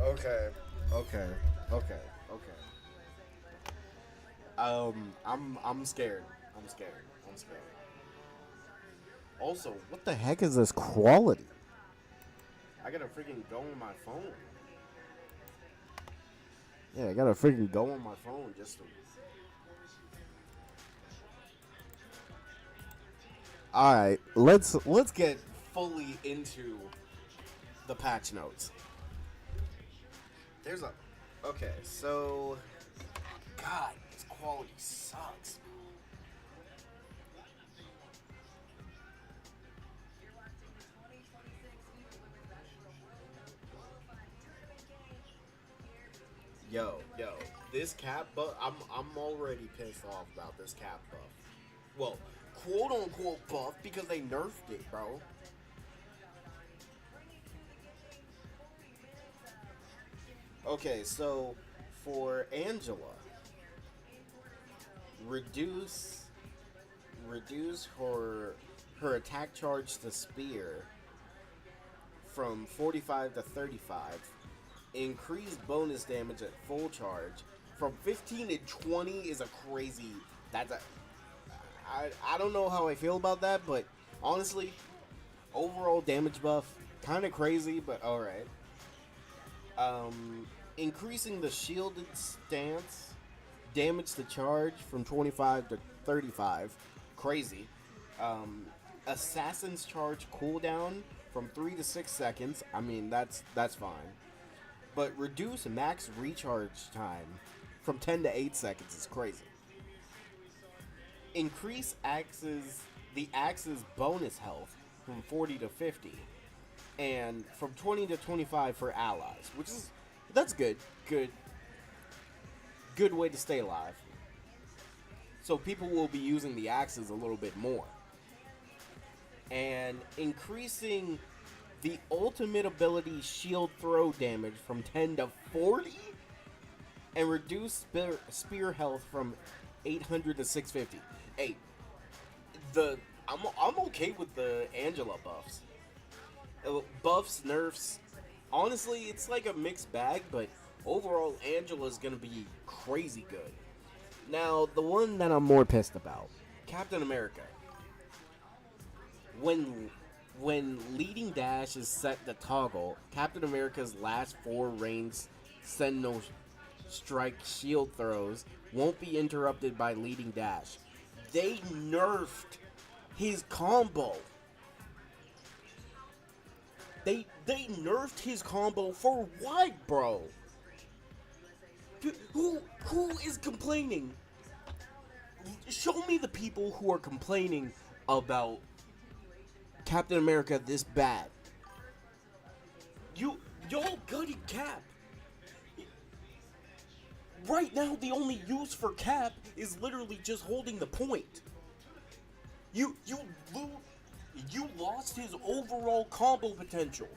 Okay, okay, okay, okay. I'm scared. I'm scared. I'm scared. Also, what the heck is this quality? I gotta freaking go on my phone. Yeah, I gotta freaking go on my phone just to. All right, let's get fully into the patch notes. There's a. Okay, so. God, this quality sucks. Yo, this cap buff. I'm already pissed off about this cap buff. Well, quote unquote buff because they nerfed it, bro. Okay, so for Angela, reduce reduce her attack charge to spear from 45 to 35, Increased bonus damage at full charge from 15 to 20 is a crazy. That's a. I don't know how I feel about that, but honestly, overall damage buff kind of crazy, but all right. Increasing the shielded stance damage to charge from 25 to 35, crazy. Um, Assassin's charge cooldown from 3 to 6 seconds. I mean, that's fine. But reduce max recharge time from 10 to 8 seconds is crazy. Increase axe's bonus health from 40 to 50 and from 20 to 25 for allies, which is that's good. Good way to stay alive. So people will be using the axes a little bit more. And increasing the ultimate ability shield throw damage from 10 to 40 and reduce spear health from 800 to 650. Hey, the I'm okay with the Angela buffs. Buffs, nerfs. Honestly, it's like a mixed bag, but overall Angela's going to be crazy good. Now, the one that I'm more pissed about, Captain America. When leading dash is set to toggle, Captain America's last 4 ranged Sentinel strike shield throws won't be interrupted by leading dash. They nerfed his combo. They nerfed his combo for what, bro? Who is complaining? Show me the people who are complaining about Captain America this bad. Y'all gutted Cap. Right now, the only use for Cap is literally just holding the point. You lost his overall combo potential.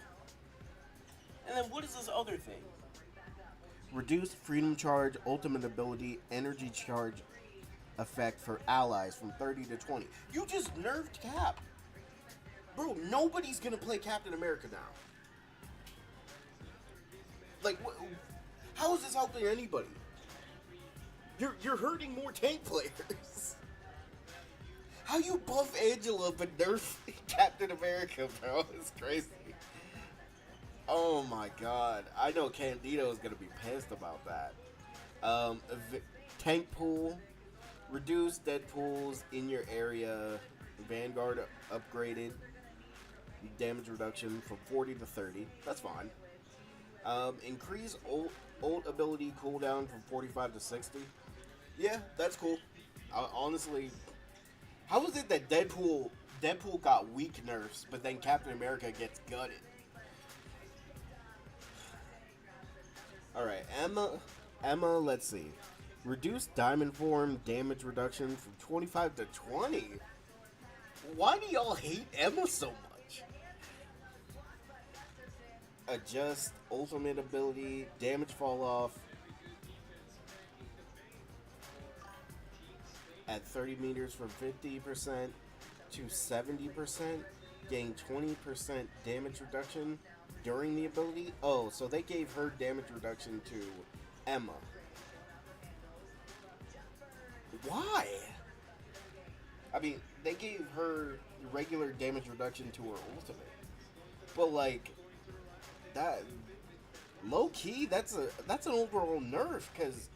And then what is this other thing? Reduced freedom charge, ultimate ability, energy charge effect for allies from 30 to 20. You just nerfed Cap. Bro, nobody's gonna play Captain America now. Like, how is this helping anybody? You're hurting more tank players. How you buff Angela but nerf Captain America, bro? It's crazy. Oh my god. I know Candido is gonna be pissed about that. Tank pool. Reduce Deadpools in your area. Vanguard upgraded. Damage reduction from 40 to 30. That's fine. Increase ult ability cooldown from 45 to 60. Yeah, that's cool. Honestly, how is it that Deadpool got weak nerfs, but then Captain America gets gutted? Alright, Emma, let's see. Reduce Diamond Form damage reduction from 25 to 20? Why do y'all hate Emma so much? Adjust ultimate ability, damage fall off at 30 meters from 50% to 70%, gain 20% damage reduction during the ability. Oh, so they gave her damage reduction to Emma. Why? I mean, they gave her regular damage reduction to her ultimate. But like that low key, that's an overall nerf because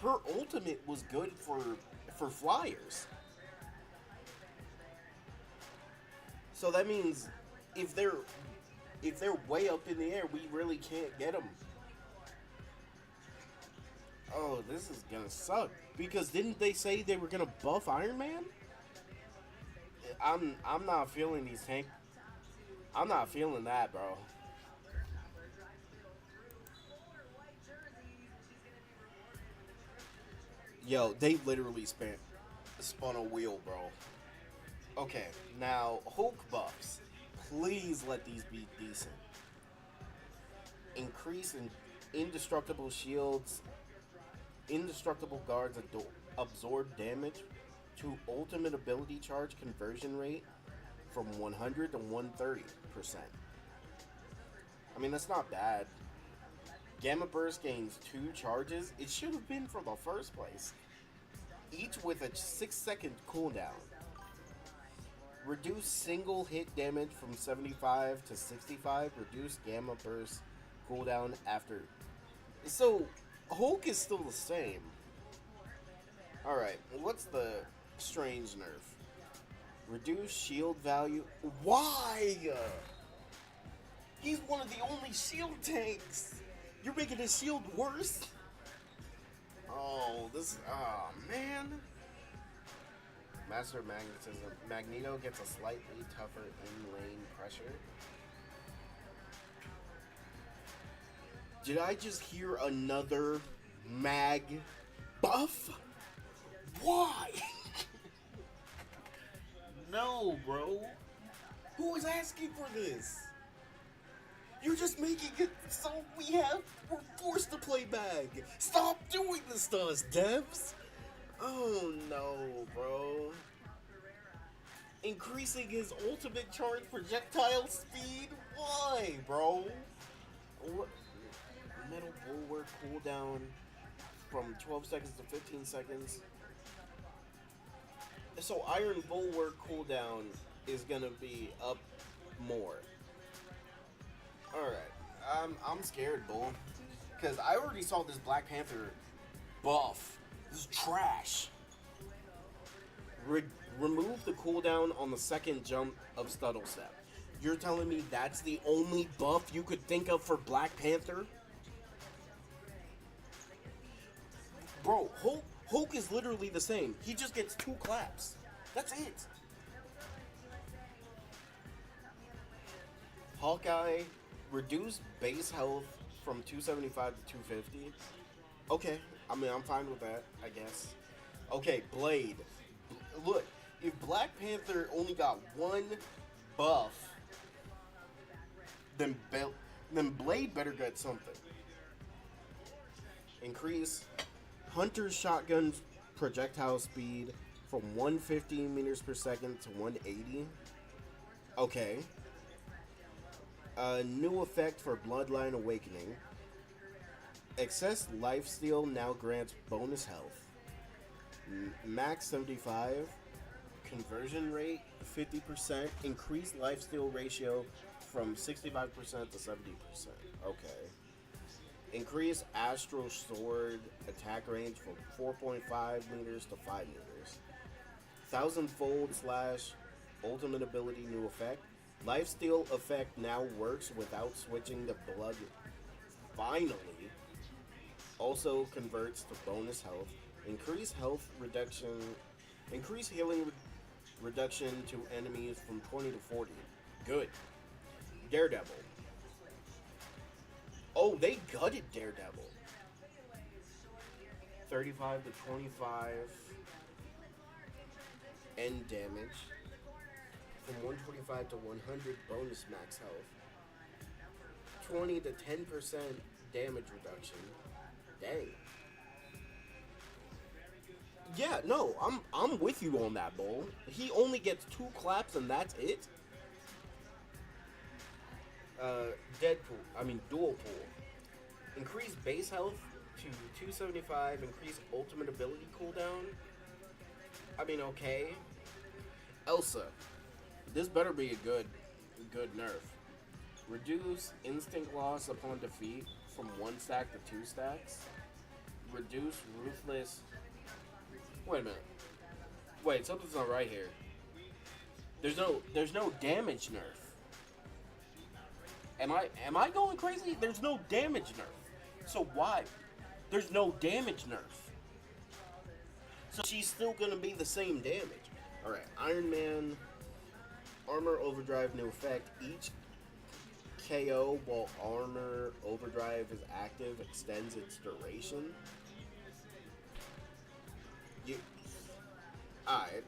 her ultimate was good for flyers. So that means if they're way up in the air, we really can't get them. Oh, this is gonna suck. Because didn't they say they were gonna buff Iron Man? I'm not feeling these tank. I'm not feeling that, bro. Yo, they literally spun a wheel, bro. Okay, now Hulk buffs. Please let these be decent. Increase in indestructible shields. Indestructible guards absorb damage to ultimate ability charge conversion rate from 100 to 130%. I mean, that's not bad. Gamma Burst gains 2 charges. It should have been for the first place. Each with a 6-second cooldown. Reduce single hit damage from 75 to 65. Reduce Gamma Burst cooldown after. So, Hulk is still the same. Alright, what's the strange nerf? Reduce shield value. Why? He's one of the only shield tanks. You're making his shield worse? Oh, this. Oh, man. Master of Magnetism. Magneto gets a slightly tougher in-lane pressure. Did I just hear another mag buff? Why? No, bro. Who is asking for this? You're just making it so we're forced to play mag. Stop doing this to us, devs. Oh no, bro. Increasing his ultimate charge projectile speed? Why, bro? What? Metal Bulwark cooldown from 12 seconds to 15 seconds. So Iron Bulwark cooldown is gonna be up more. Alright. I'm scared, bull. Because I already saw this Black Panther buff. This is trash. Remove the cooldown on the second jump of Scuttle Step. You're telling me that's the only buff you could think of for Black Panther? Bro, Hulk is literally the same. He just gets 2 claps. That's it. Hawkeye, reduce base health from 275 to 250. Okay, I mean, I'm fine with that, I guess. Okay, Blade. Look, if Black Panther only got 1 buff, then Blade better get something. Increase Hunter's shotgun projectile speed from 150 meters per second to 180. Okay. A new effect for Bloodline Awakening. Excess lifesteal now grants bonus health. Max 75. Conversion rate 50%. Increased lifesteal ratio from 65% to 70%. Okay. Increase Astral Sword attack range from 4.5 meters to 5 meters. 1000-fold / ultimate ability new effect. Lifesteal effect now works without switching to blood. Finally. Also converts to bonus health. Increase health reduction. Increase healing reduction to enemies from 20 to 40. Good. Daredevil. Oh, they gutted Daredevil. 35 to 25 end damage. From 125 to 100 bonus max health. 20 to 10% damage reduction. Dang. Yeah, no, I'm with you on that, Bull. He only gets 2 claps and that's it. Dual pool. Increase base health to 275. Increase ultimate ability cooldown. Okay. Elsa. This better be a good nerf. Reduce instinct loss upon defeat from 1 stack to 2 stacks. Reduce ruthless. Wait a minute. Wait, something's not right here. There's no damage nerf. Am I going crazy? There's no damage nerf. So why? There's no damage nerf. So she's still gonna be the same damage. Alright, Iron Man Armor Overdrive new effect. Each KO while Armor Overdrive is active extends its duration. Alright.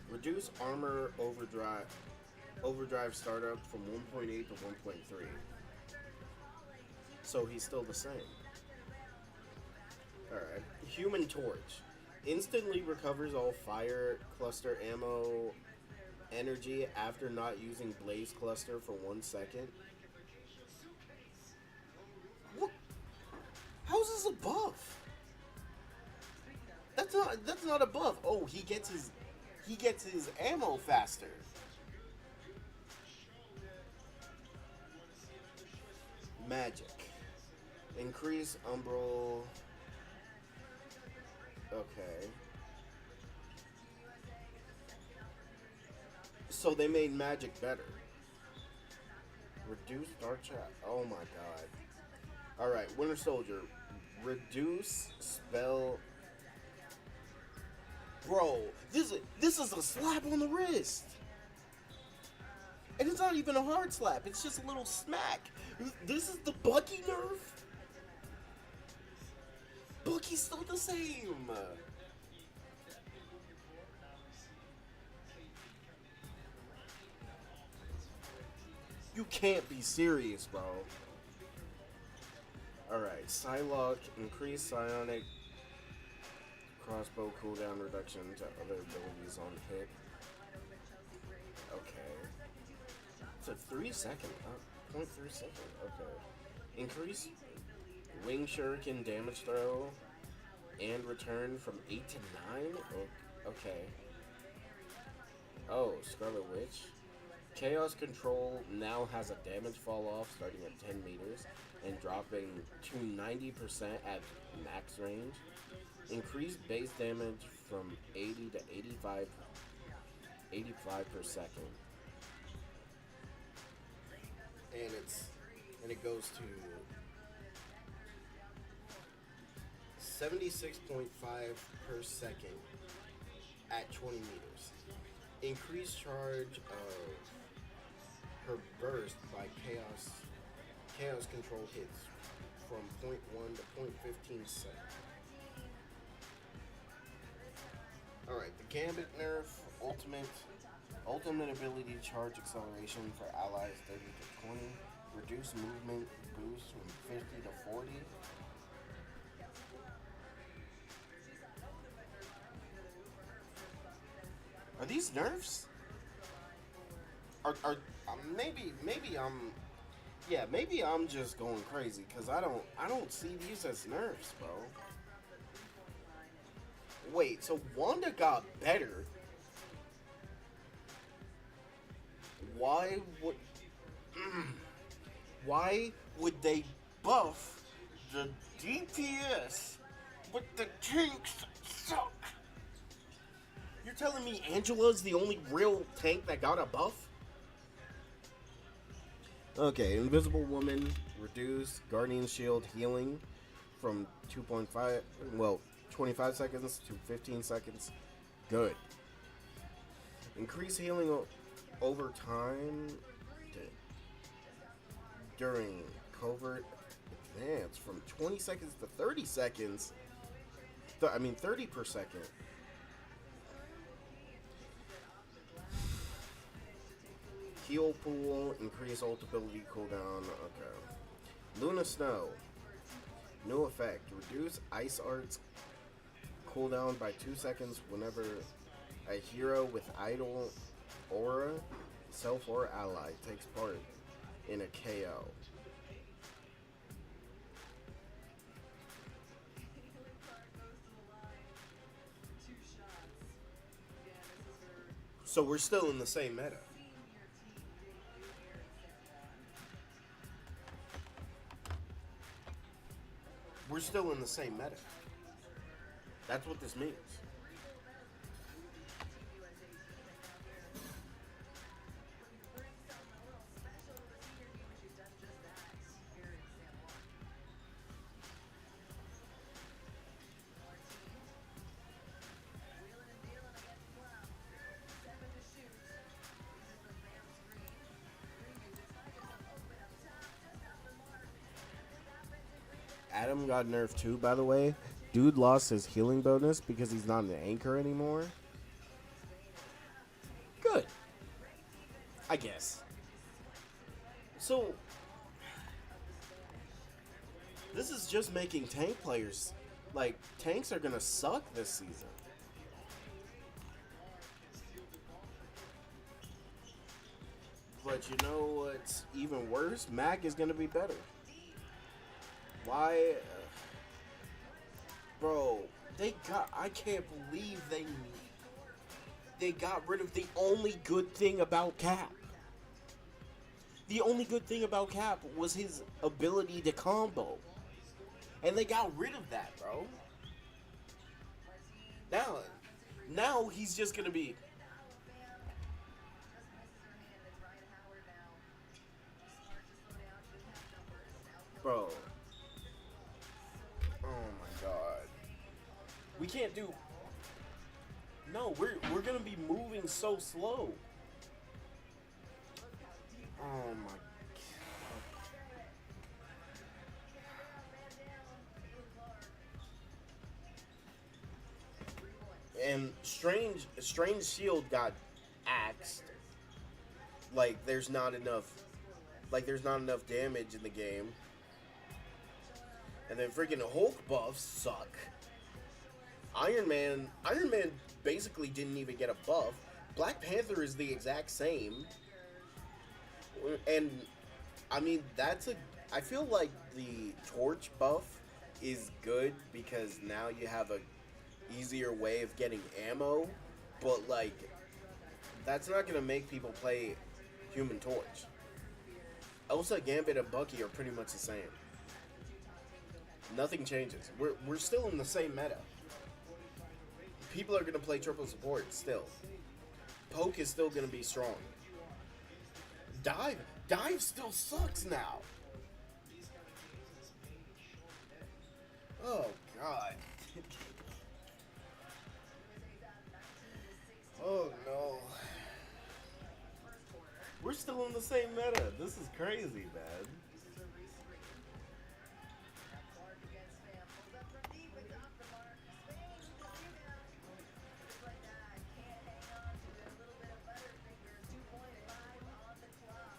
Reduce Armor Overdrive startup from 1.8 to 1.3. So he's still the same. Alright. Human Torch. Instantly recovers all fire cluster ammo energy after not using Blaze Cluster for 1 second. What? that's not a buff. Oh, he gets his ammo faster. Magic. Increase umbral. Okay. So they made magic better. Reduce dark chat. Oh my god. Alright, Winter Soldier. Reduce spell. Bro, this is a slap on the wrist. And it's not even a hard slap, it's just a little smack. This is the Bucky nerf? Bucky's still the same. You can't be serious, bro. Alright, Psylocke, increase psionic crossbow cooldown reduction to other abilities on hit. Okay. It's a 3 second, 0.3 second, okay. Increase wing shuriken damage throw and return from 8 to 9? Okay. Oh, Scarlet Witch. Chaos Control now has a damage fall off starting at 10 meters and dropping to 90% at max range. Increase base damage from 80 to 85 per second. And it goes to 76.5 per second at 20 meters. Increase charge of her burst by chaos control hits from 0.1 to 0.15 seconds. Alright, the Gambit nerf, ultimate ability charge acceleration for allies 30 to 20, reduce movement boost from 50 to 40. Are these nerfs? Are maybe I'm just going crazy because I don't see these as nerfs, bro. Wait, so Wanda got better. Why would they buff the DPS but the tanks suck? You're telling me Angela's the only real tank that got a buff? Okay, Invisible Woman, reduce Guardian Shield healing from 25 seconds to 15 seconds. Good. Increase healing over time during covert advance from 20 seconds to 30 seconds. 30 per second. Heal pool, increase ult ability cooldown. Okay. Luna Snow. New effect. Reduce Ice Art's cooldown by 2 seconds whenever a hero with idle aura, self or ally, takes part in a KO. So we're still in the same meta. We're still in the same meta. That's what this means. Adam got nerfed too, by the way. Dude lost his healing bonus because he's not an anchor anymore. Good. I guess. So, this is just making tank players, like, tanks are gonna suck this season. But you know what's even worse? Mac is gonna be better. Why? Bro, I can't believe they got rid of the only good thing about Cap. The only good thing about Cap was his ability to combo. And they got rid of that, bro. Now, now he's just gonna be, bro. Oh my god. We can't do. No, we're gonna be moving so slow. Oh my. And Strange Shield got axed. Like there's not enough damage in the game. And then freaking Hulk buffs suck. Iron Man basically didn't even get a buff. Black Panther is the exact same. And I mean I feel like the torch buff is good because now you have a easier way of getting ammo, but like that's not gonna make people play Human Torch. Elsa, Gambit, and Bucky are pretty much the same. Nothing changes. We're still in the same meta. People are gonna play triple support still. Poke is still gonna be strong. Dive still sucks now. Oh god. Oh no. We're still in the same meta. This is crazy, man.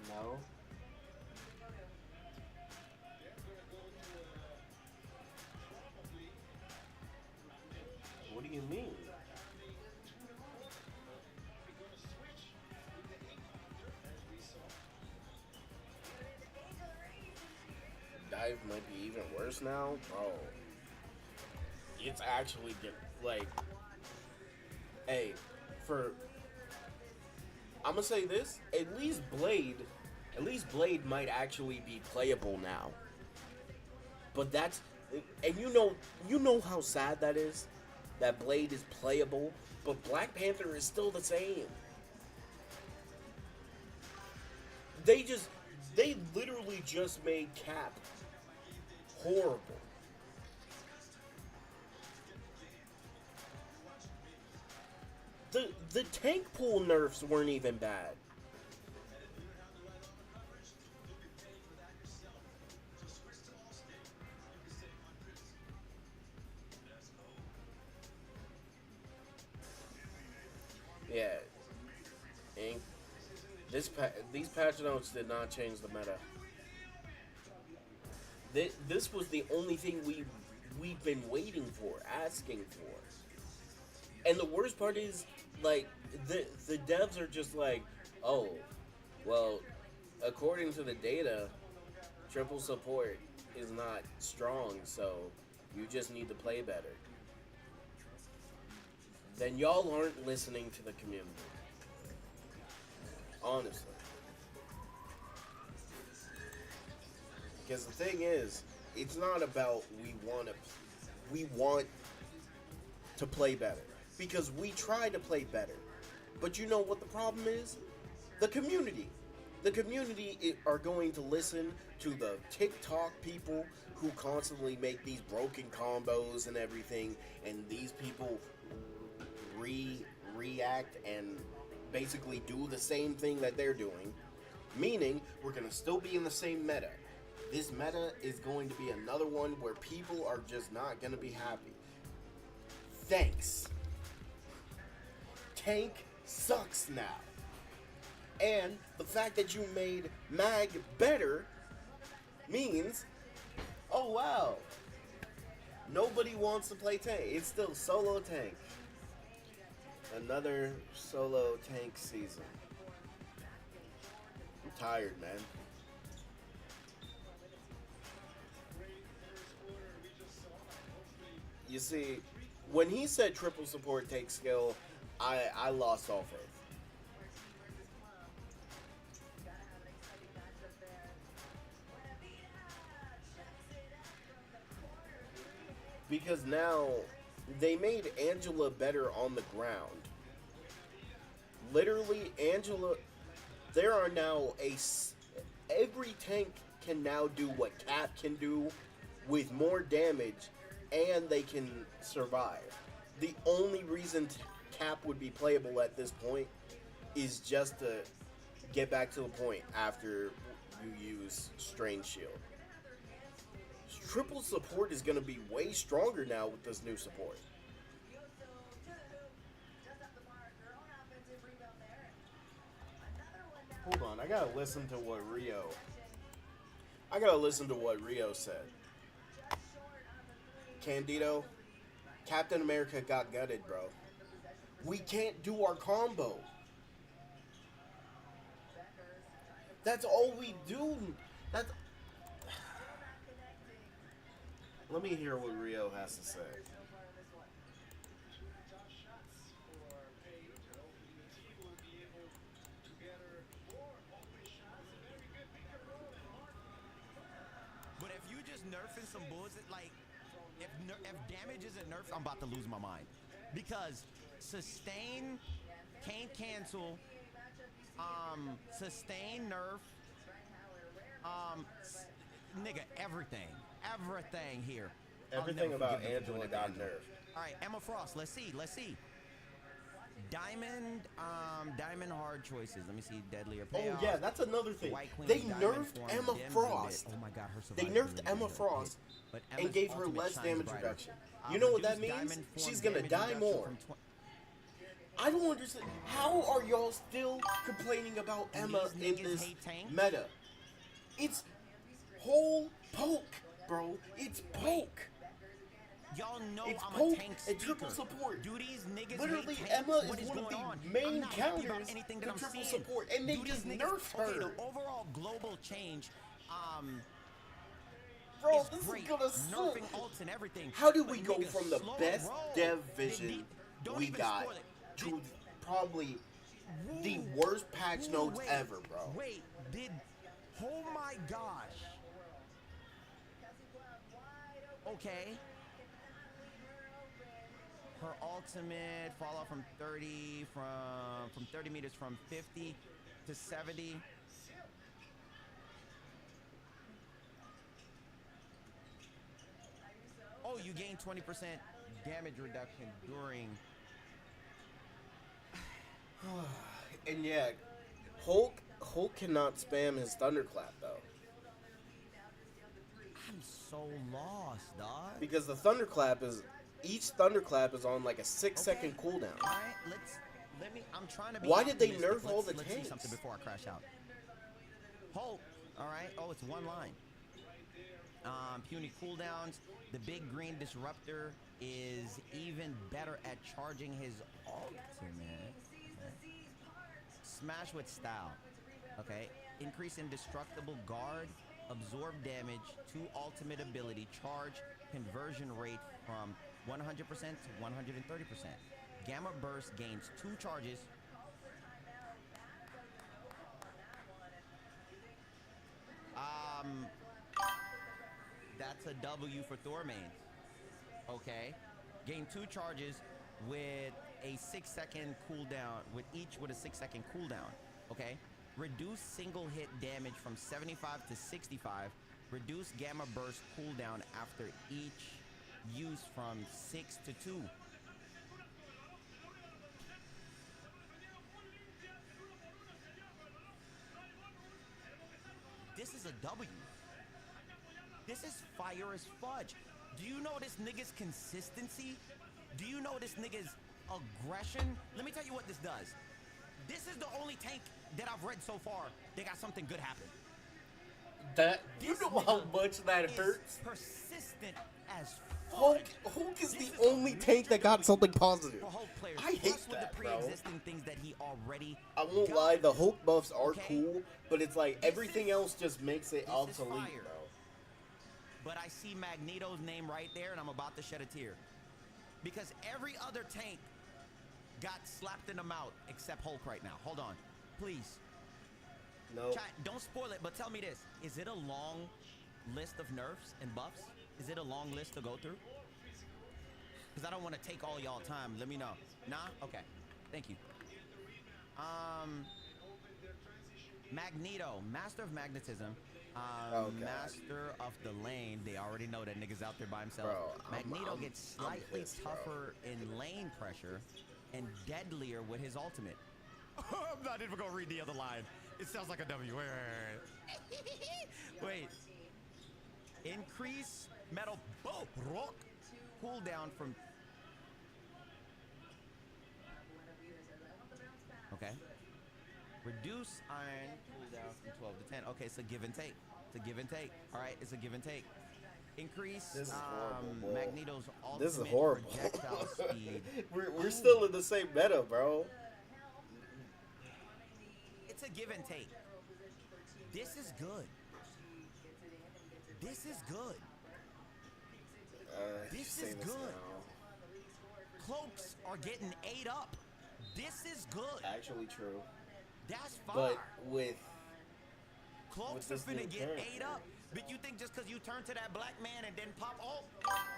No. What do you mean? Dive might be even worse now, bro. It's actually get like, hey, for I'm gonna say this. At least Blade might actually be playable now. But that's, and you know how sad that is. That Blade is playable, but Black Panther is still the same. They literally just made Cap horrible. The tank pool nerfs weren't even bad. Yeah, and these patch notes did not change the meta. This was the only thing we've been waiting for, asking for. And the worst part is, like, the devs are just like, oh, well, according to the data, triple support is not strong, so you just need to play better. Then y'all aren't listening to the community. Honestly. Because the thing is, it's not about we want to play better. Because we try to play better. But you know what the problem is? The community. The community are going to listen to the TikTok people who constantly make these broken combos and everything, and these people react and basically do the same thing that they're doing, meaning we're going to still be in the same meta. This meta is going to be another one where people are just not going to be happy. Thanks. Tank sucks now. And the fact that you made Mag better means, oh wow, nobody wants to play tank. It's still solo tank. Another solo tank season. I'm tired, man. You see, When he said triple support takes skill, I lost all faith. Because now they made Angela better on the ground. Literally, Angela. There are now every tank can now do what Cap can do with more damage, and they can survive. The only reason Cap would be playable at this point is just to get back to the point after you use Strange Shield. Triple support is going to be way stronger now with this new support. Hold on, I gotta listen to what Rio said. Candido, Captain America got gutted, bro. We can't do our combo. That's all we do. That's. Let me hear what Rio has to say. But if you just nerfing some bullshit, like, if damage isn't nerfed, I'm about to lose my mind. Because sustain can't cancel, sustain nerf, nigga, everything here. Everything about Angela got nerfed. All right, Emma Frost. Let's see. Diamond hard choices. Let me see. Deadlier payoffs. Oh yeah, that's another thing. They nerfed Emma Frost. Oh my God, her They nerfed Emma Frost and gave her less damage reduction. You know what that means? She's gonna die more. I don't understand. How are y'all still complaining about Emma in this meta? It's whole poke, bro. It's poke. Y'all know it's I'm poke a tank and speaker. triple support. Do these niggas Literally, hate tanks? Emma What is one of going on? the main I'm not happy about counters anything to that I'm triple seeing. support, and they Do just these nerfed niggas, okay, her. the overall global change, Bro, is this great. is gonna suck. Nerfing ults and everything. How did But we go nigga, from the slow best roll. dev vision Don't we even got spoil it. to probably the worst patch notes wait, ever, bro? Wait, oh my gosh. Okay. Her ultimate fall off from 30 meters from 50 to 70. Oh, you gain 20% damage reduction during. And yeah, Hulk cannot spam his thunderclap though. I'm so lost, dog. Because the thunderclap is each thunderclap is on like a 6-second cooldown. All right, let me. I'm trying to be. Why did they optimistic. nerf all the Let's tanks? see something before I crash out. Hulk. All right. Oh, it's one line. Puny cooldowns. The big green disruptor is even better at charging his ultimate. Okay. Smash with style. Okay. Increase indestructible guard. Absorb damage. 2 ultimate ability. Charge conversion rate from 100% to 130%. Gamma burst gains 2 charges. That's a W for Thor main. Okay. Gain 2 charges with a 6-second cooldown, with a 6-second cooldown. Okay. Reduce single hit damage from 75 to 65. Reduce gamma burst cooldown after each use from 6 to 2. This is a W. This is fire as fudge. Do you know this nigga's consistency? Do you know this nigga's aggression? Let me tell you what this does. This is the only tank that I've read so far that got something good happen. You know how much that hurts? Persistent as Hulk is the only tank that got something positive. I hate that, bro. Things that he already I won't lie, the Hulk buffs are cool, but it's like everything else just makes it obsolete, bro. But I see Magneto's name right there, and I'm about to shed a tear. because every other tank got slapped in the mouth except Hulk right now. Hold on, please. No. Chat, don't spoil it, but tell me this: is it a long list of nerfs and buffs? Is it a long list to go through? Because I don't want to take all y'all time. Let me know. Nah? Okay. Thank you. Magneto, Master of Magnetism. Master of the Lane. They already know that nigga's out there by himself. Bro, Magneto gets slightly pissed, tougher in lane pressure and deadlier with his ultimate. I'm not even gonna read the other line. It sounds like a W. Wait. Increase metal rock cooldown from. Okay. Reduce iron cooldown from 12 to 10. Okay, it's a give and take. It's a give and take. All right, it's a give and take. Increase Magneto's ultimate projectile speed. We're still in the same meta, bro. It's a give and take. This is good. This is good. This is good. Cloaks are getting ate up. This is good. Actually true. That's fire. But with Cloaks are finna get ate up. But you think just because you turn to that black man and then pop ult,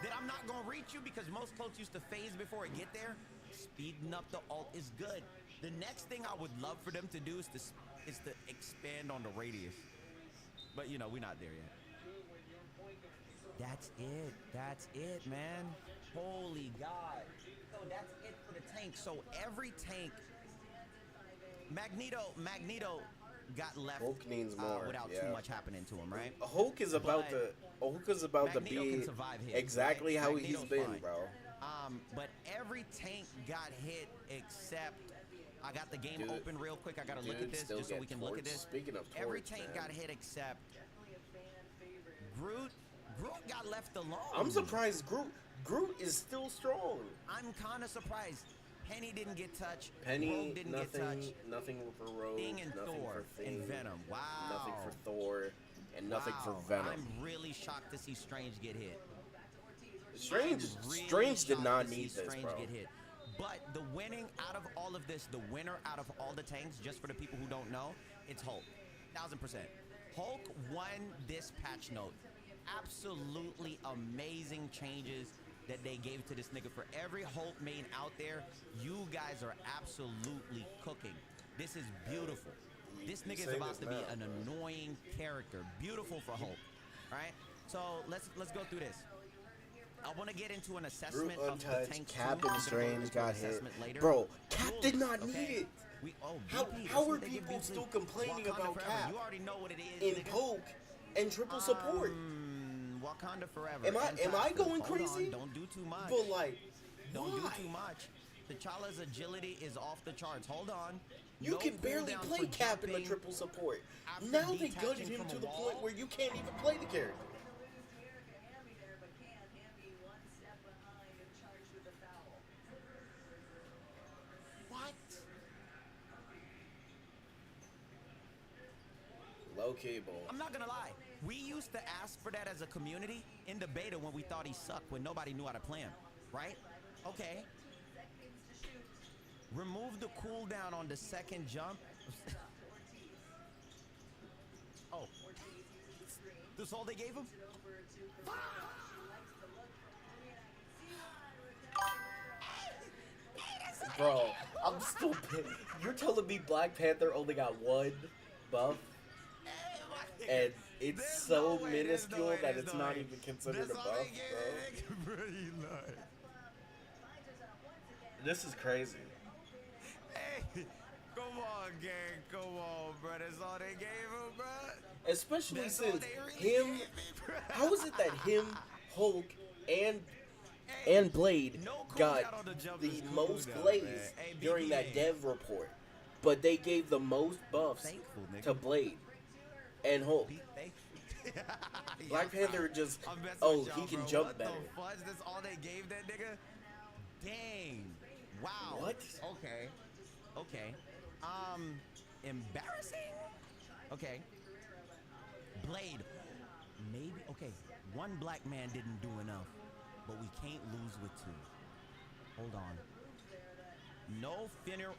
that I'm not gonna reach you? Because most cloaks used to phase before it get there. Speeding up the ult is good. The next thing I would love for them to do is to expand on the radius. But you know, we're not there yet. That's it. That's it, man. Holy God. So that's it for the tank. So every tank, Magneto got left Hulk needs more, without too much happening to him, right? Hulk is about to be exactly how he's been, fine. bro. But every tank got hit except. I got the game open real quick. I gotta look at this just so we can look at this. Speaking of every tank got hit except Groot. Groot got left alone. I'm surprised Groot is still strong. I'm kind of surprised. Penny didn't get touched. Penny Rogue didn't get touched. Nothing for Rogue. Thing and nothing Thor for Thing, and Venom. Wow. Nothing for Thor, and nothing for Venom. I'm really shocked to see Strange get hit. Strange did not need this, Strange bro. get hit. But the winning out of all of this, the winner out of all the tanks, just for the people who don't know, it's Hulk. 1000%. Hulk won this patch note. Absolutely amazing changes that they gave to this nigga. For every Hulk main out there, you guys are absolutely cooking. This is beautiful. This nigga is about to be an annoying character. Beautiful for Hulk. All right? So let's go through this. I want to get into an assessment of the tank. Captain Strange got hit. Bro, Cap did not need it. How are people still complaining about Cap you already know what it is, in poke and triple support? Wakanda forever. Am I going crazy? Don't do too much. But like, don't do too much. T'Challa's agility is off the charts. Hold on. You can barely play Cap in the triple support. Now they gutted him to the point where you can't even play the character. Low cable. I'm not gonna lie. We used to ask for that as a community in the beta when we thought he sucked, when nobody knew how to play him, right? Okay. Remove the cooldown on the second jump. Oh. This all they gave him? Bro, I'm still pissed. You're telling me Black Panther only got one buff? And it's so minuscule that it's not even considered a buff, bro. This is crazy. Hey, come on, gang. Come on, bro. That's all they gave him, bro. Especially since him... How is it that him, Hulk, and Blade got the most plays during that dev report, but they gave the most buffs to Blade and Hulk? Black Panther just, he can jump better. That's all they gave that nigga? Dang. Wow. What? Okay. Embarrassing? Okay. Blade. Maybe, okay. One black man didn't do enough, but we can't lose with two. Hold on. No funeral.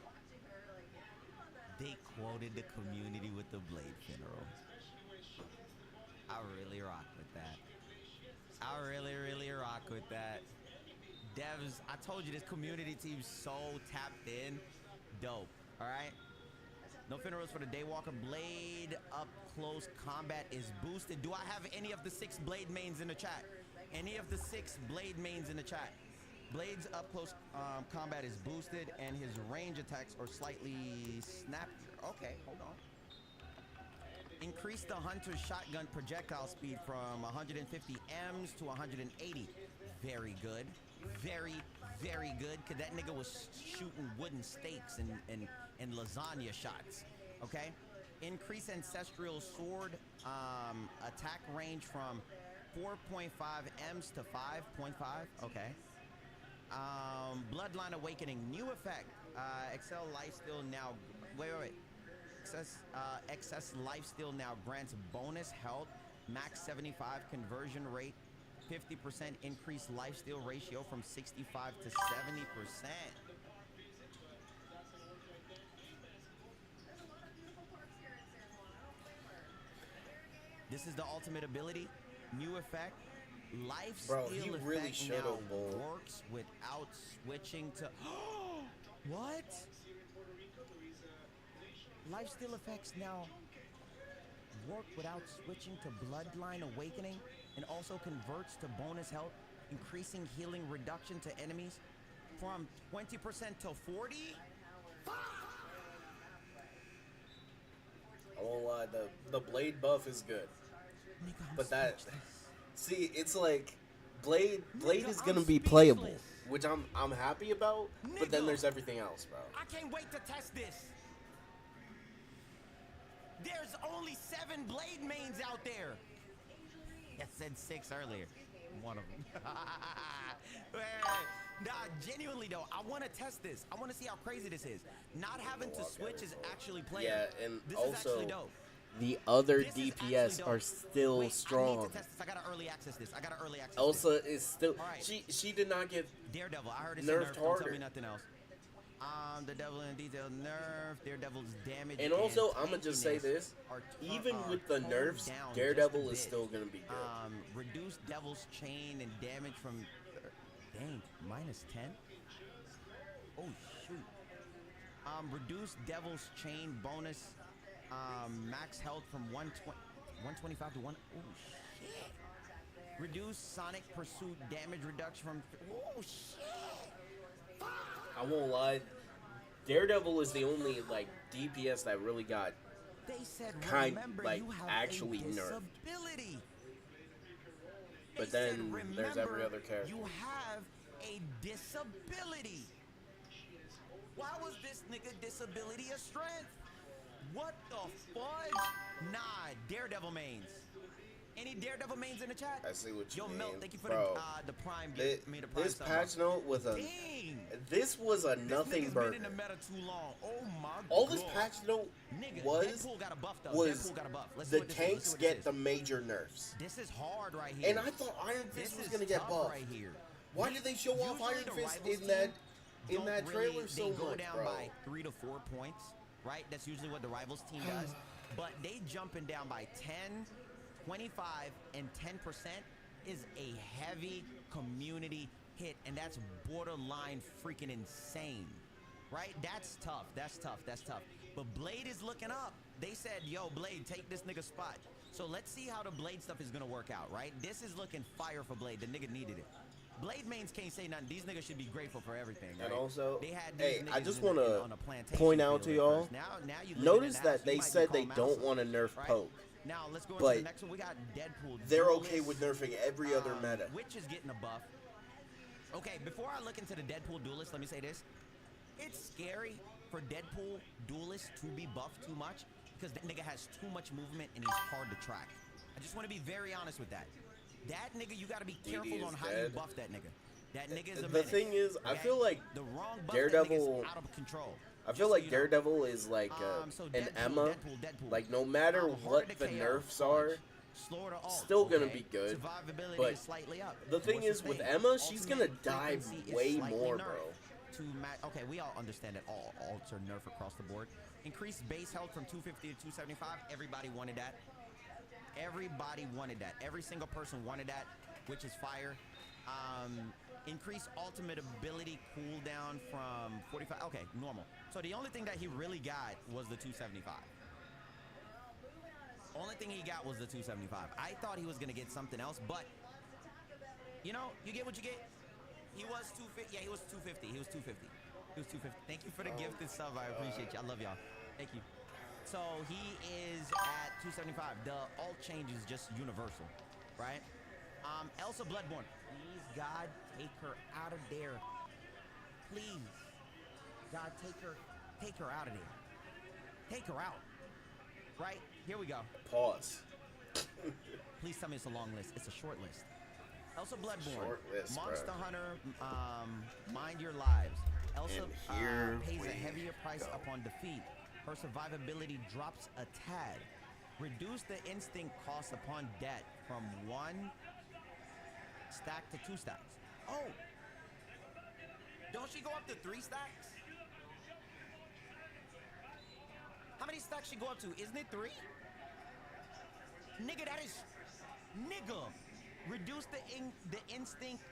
They quoted the community with the blade funeral. I really rock with that. I really rock with that. Devs, I told you this community team's so tapped in. Dope. All right. No funerals for the Daywalker. Blade up close combat is boosted. Do I have any of the 6 blade mains in the chat? Any of the 6 blade mains in the chat? Blade's up close combat is boosted, and his range attacks are slightly snappier. Okay, hold on. Increase the hunter's shotgun projectile speed from 150 Ms to 180. Very good. Very good. Cause that nigga was shooting wooden stakes and lasagna shots. Okay. Increase ancestral sword attack range from 4.5 Ms to 5.5. Okay. Bloodline Awakening, new effect. Excel Lifesteal now. Wait. Excess Lifesteal now grants bonus health, max 75 conversion rate, 50% increased lifesteal ratio from 65 to 70%. This is the ultimate ability, new effect. Lifesteal really effect should've now bowled. works without switching to. What? Lifesteal effects now work without switching to Bloodline Awakening, and also converts to bonus health, increasing healing reduction to enemies from 20% to 40. I won't lie, the blade buff is good. Nigga, But that, speechless. see, it's like Blade Nigga, is gonna I'm be playable, speechless. which I'm happy about. But then Nigga. there's everything else, bro. I can't wait to test this. There's only 7 blade mains out there. I said 6 earlier. One of them. Nah, genuinely though, I want to test this. I want to see how crazy this is. Not having to switch is actually playable. Yeah, and this is also actually dope. the other This is DPS actually are dope. still Wait, I need strong. to test this. I gotta early access this. Elsa is still. Alright. She did not get. Daredevil. I heard it's nerfed nerfed. Don't tell harder. me nothing else. The Devil in Detail nerf. Daredevil's damage. And also, I'm gonna just say tankiness this: are even are with the toned nerfs, down Daredevil just a is bit. still gonna be good. Reduce Devil's Chain and damage from. Dang, -10. Oh shoot. Reduce Devil's Chain bonus. Max health from 125 to 1. Oh shit. Reduce Sonic Pursuit damage reduction from. Oh shit. I won't lie, Daredevil is the only like DPS that really got. They said, Kind- remember, like, you have actually a nerfed. disability. But They then said, there's every remember, other character. You have a disability. Why was this nigga disability a strength? What the fudge? Nah, Daredevil mains. Any Daredevil mains in the chat? I see what you Yo, mean, Melt, thank you for bro. the prime Thi- gift. I mean, the prime This sub. patch note was a. Dang. This was a nothing This nigga's burger. been in the meta too long. Oh my god. All this patch note Nigga, was Deadpool got a buff though. was Deadpool got a buff. Let's see the what this is. Let's tanks see what get this the is. major nerfs. This is hard right here. And I thought Iron this Fist was is gonna get tough buffed. right here. Why did they show off Usually Iron the Fist rivals in that team in that don't trailer really, so they go much, down bro? by 3 to 4 points, right? That's usually what the rivals team does. But they jumping down by 10, 25, and 10% is a heavy community hit, and that's borderline freaking insane, right? That's tough. That's tough. That's tough. But Blade is looking up. They said, yo, Blade, take this nigga spot. So let's see how the Blade stuff is gonna work out, right? This is looking fire for Blade. The nigga needed it. Blade mains can't say nothing. These niggas should be grateful for everything, right? And also, they had hey, these I niggas just in- want on a to plantation point out to field at y'all. first. Now you living Notice in the house, that they you might said be they calling don't Mouser, want to nerf right? Poke. Now let's go into But the next one. We got Deadpool. They're okay Duelist. with nerfing every other meta. Which is getting a buff. Okay, before I look into the Deadpool Duelist, let me say this. It's scary for Deadpool Duelist to be buffed too much because that nigga has too much movement and he's hard to track. I just want to be very honest with that. That nigga, you got to be careful is on how you dead. buff that nigga. That nigga is a The menace, thing is, I okay? feel like the wrong buff Daredevil- that nigga's out of control. I Just feel so like you know. Daredevil is like So an Deadpool, Emma. Deadpool. Like no matter Harder what to the KO, nerfs fudge. are, Slower to ult. Still gonna be good, Survivability but is slightly up. the thing More is, with sustain. Emma, she's gonna Ultimate dive frequency is way slightly more, nerfed bro. To okay, we all understand that all ults are nerf across the board. Increased base health from 250 to 275. Everybody wanted that. Everybody wanted that. Every single person wanted that, which is fire. Increased ultimate ability cooldown from 45. Okay, normal. So the only thing that he really got was the 275. Only thing he got was the 275. I thought he was gonna get something else, but you know, you get what you get. He was 250. Yeah, he was 250. He was 250. He was 250. Thank you for the gifted sub. I appreciate you. I love y'all. Thank you. So he is at 275. The alt change is just universal, right? Elsa Bloodborne. Please, God, take her out of there. Please. God, take her out of there. Take her out. Right? Here we go. Pause. Please tell me it's a long list. It's a short list. Elsa Bloodborne. Short list, Monster bro. Hunter, Mind Your Lives. Elsa And here pays a we heavier price go. upon defeat. Her survivability drops a tad. Reduce the instinct cost upon death from 1 stack to 2 stacks. Oh! Don't she go up to 3 stacks? How many stacks she go up to? Isn't it 3? Nigga, that is... Nigga! Reduce the instinct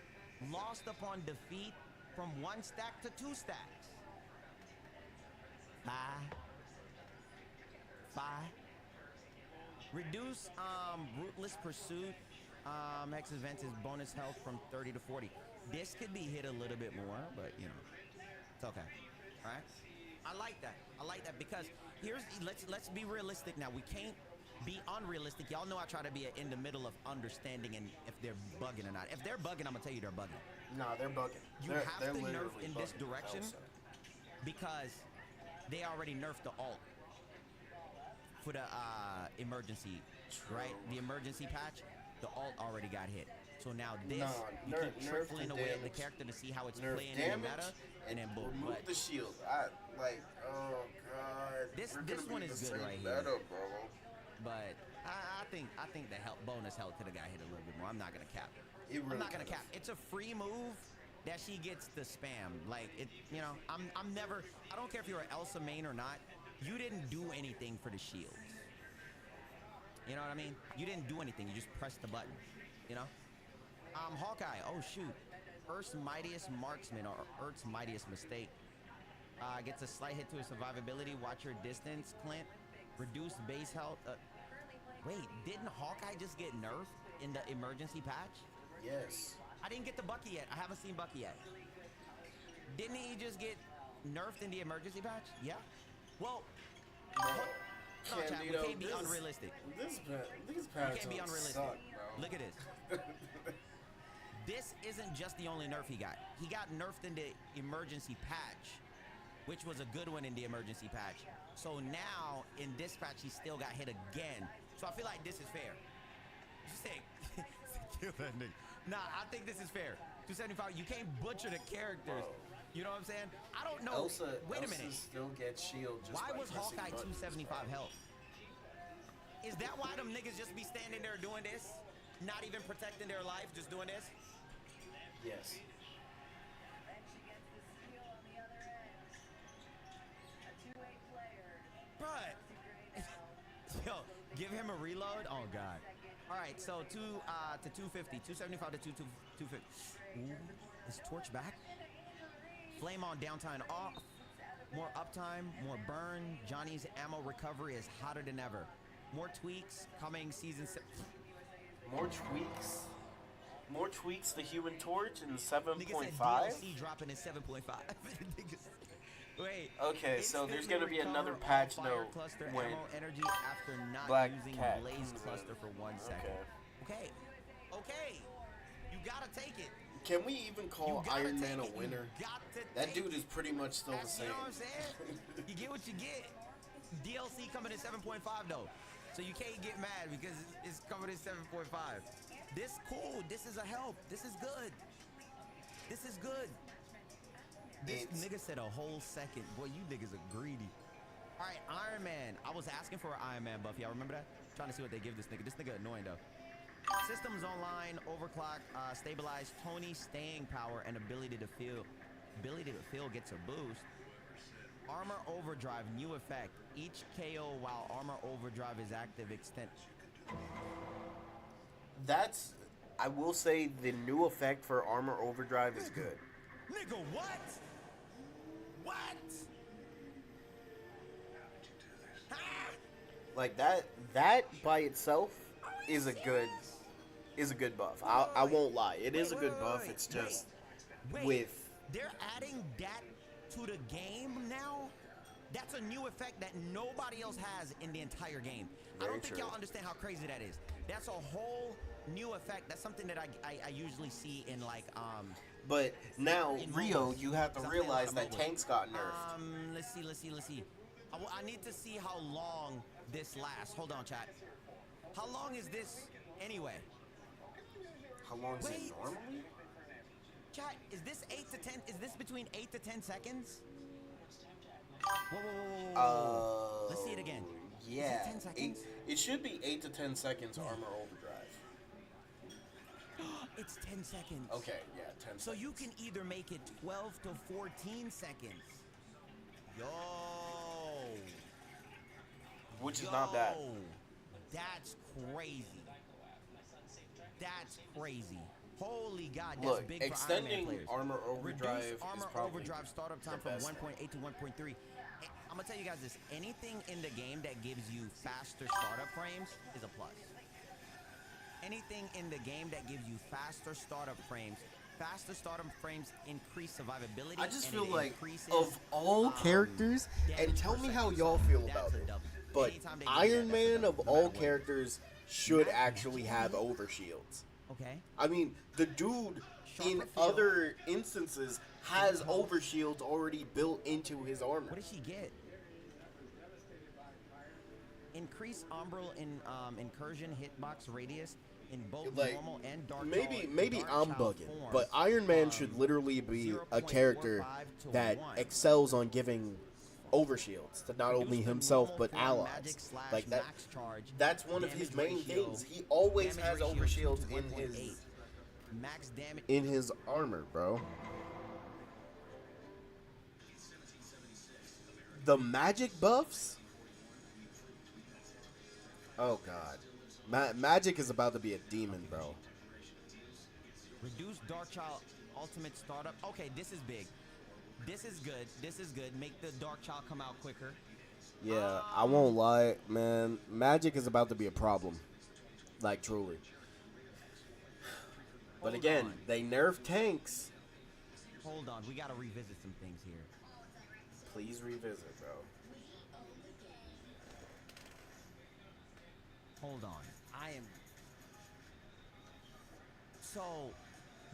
lost upon defeat from 1 stack to 2 stacks. 5. Reduce Rootless Pursuit. Hex event is bonus health from 30 to 40. This could be hit a little bit more, but you know, it's okay. All right. I like that. I like that because let's be realistic now. We can't be unrealistic. Y'all know I try to be in the middle of understanding and if they're bugging or not. If they're bugging, I'm gonna tell you they're bugging. Nah, they're bugging. You they're have to nerf literally in this bugging, direction Elsa. because they already nerfed the alt for the emergency, right? The emergency patch, the alt already got hit. So now this, you keep trickling away at the character to see how it's Nerf playing in the damage meta, and then boom. remove But the shield. Oh god. This We're gonna one be is the good same right here. meta, bro. But I think the bonus health could have got hit a little bit more. I'm not gonna cap. Really I'm not gonna could've. cap. It's a free move that she gets the spam. Like it, you know. I'm never. I don't care if you're an Elsa main or not. You didn't do anything for the shields. You know what I mean? You didn't do anything. You just pressed the button. You know. Hawkeye. Oh shoot. Earth's mightiest marksman or Earth's mightiest mistake. Gets a slight hit to his survivability. Watch your distance, Clint. Reduced base health. Wait, didn't Hawkeye just get nerfed in the emergency patch? Yes. I didn't get the Bucky yet. I haven't seen Bucky yet. Didn't he just get nerfed in the emergency patch? Yeah. Well, no, chat, we can't be unrealistic. These We patches can't be unrealistic. suck, bro. Look at this. This isn't just the only nerf he got. He got nerfed in the emergency patch, which was a good one in the emergency patch. So now, in this patch, he still got hit again. So I feel like this is fair. Just say, kill that nigga. Nah, I think this is fair. 275, you can't butcher the characters. Bro. You know what I'm saying? I don't know. Wait a minute. Still gets shield just Why by was pressing Hawkeye buttons, 275 bro. health? Is that why them niggas just be standing there doing this? Not even protecting their life, just doing this? Yes. But yo, give him a reload. Oh god. All right, so to 250, 275 to 250. Ooh, is Torch back? Flame on, downtime off. More uptime, more burn. Johnny's ammo recovery is hotter than ever. More tweaks coming season 6. More tweaks. More tweaks. The Human Torch in Nigga said 7.5. DLC dropping in 7.5. Wait. Okay, so there's instantly gonna be recover another all patch fire note cluster when ammo energy after not Black using Cat blaze comes in. cluster for 1 second. Okay. Okay. You gotta take it. Can we even call You gotta Iron Man take a it. winner? You got to That take dude it. is pretty much still the same. You know what I'm saying? You get what you get. DLC coming in 7.5 though. So you can't get mad because it's coming in 7.5. This cool. This is a help. This is good. This is good. This nigga said a whole second. Boy, you niggas are greedy. All right, Iron Man. I was asking for an Iron Man buff. Y'all remember that? trying to see what they give this nigga. This nigga annoying though. Systems online, overclock, stabilize, Tony staying power, and ability to feel. Ability to feel gets a boost. Armor overdrive, new effect. Each KO while armor overdrive is active extent. That's, I will say, the new effect for armor overdrive is good. Nigga, what? What? Like that by itself is a good buff. I won't lie. It is a good buff. It's just with they're adding that to the game now. That's a new effect that nobody else has in the entire game. I don't think y'all understand how crazy that is. That's a whole new effect. That's something that I usually see in like But now in Rio, MOBAs. you have to 'Cause I play a lot realize of that MOBAs. tanks got nerfed. Let's see. I need to see how long this lasts. Hold on, chat. How long is this anyway? How long is it Wait. normally? Chat, is this 8 to 10? Is this between 8 to 10 seconds? Whoa. Let's see it again. Yeah. Is it 10 seconds? It should be 8 to 10 seconds armor overdrive. It's 10 seconds. Okay, yeah, 10 So seconds. you can either make it 12 to 14 seconds. Yo. Which is not bad. That's crazy. That's crazy. Holy God, that's Look, big for Iron Man extending players. armor overdrive Reduce armor is probably overdrive startup time the from best 1.8 to 1.3. I'm gonna tell you guys this: anything in the game that gives you faster startup frames is a plus. Anything in the game that gives you faster startup frames increase survivability. I just and feel it like increases, of all characters, and damage tell per me how second. y'all feel That's about a it, W. but Anytime they give you Iron that, that's a Man of W, no all matter what. characters should Not actually have really. overshields. Okay. I mean, the dude in Sharper feel. other instances has overshields already built into his armor. What did she get? Increase umbral in incursion hitbox radius in both Like, normal and dark. maybe dark I'm child bugging, forms but Iron Man from should literally be a 0.45 character to that 1. excels on giving overshields to not only Reduce the himself normal but form allies. magic slash Like that. max charge, That's one of his damage main ratio- things. He always damage has ratio 2 overshields to in 1.8. his max damage. armor, bro. The magic buffs? Oh god. Magic is about to be a demon, bro. Reduce Dark Child Ultimate Startup. Okay, this is big. This is good. Make the Dark Child come out quicker. Yeah, I won't lie, man. Magic is about to be a problem. Like, truly. But Hold again, on. they nerf tanks. Hold on, we gotta revisit some things here. Please revisit, bro. Hold on. I am. So,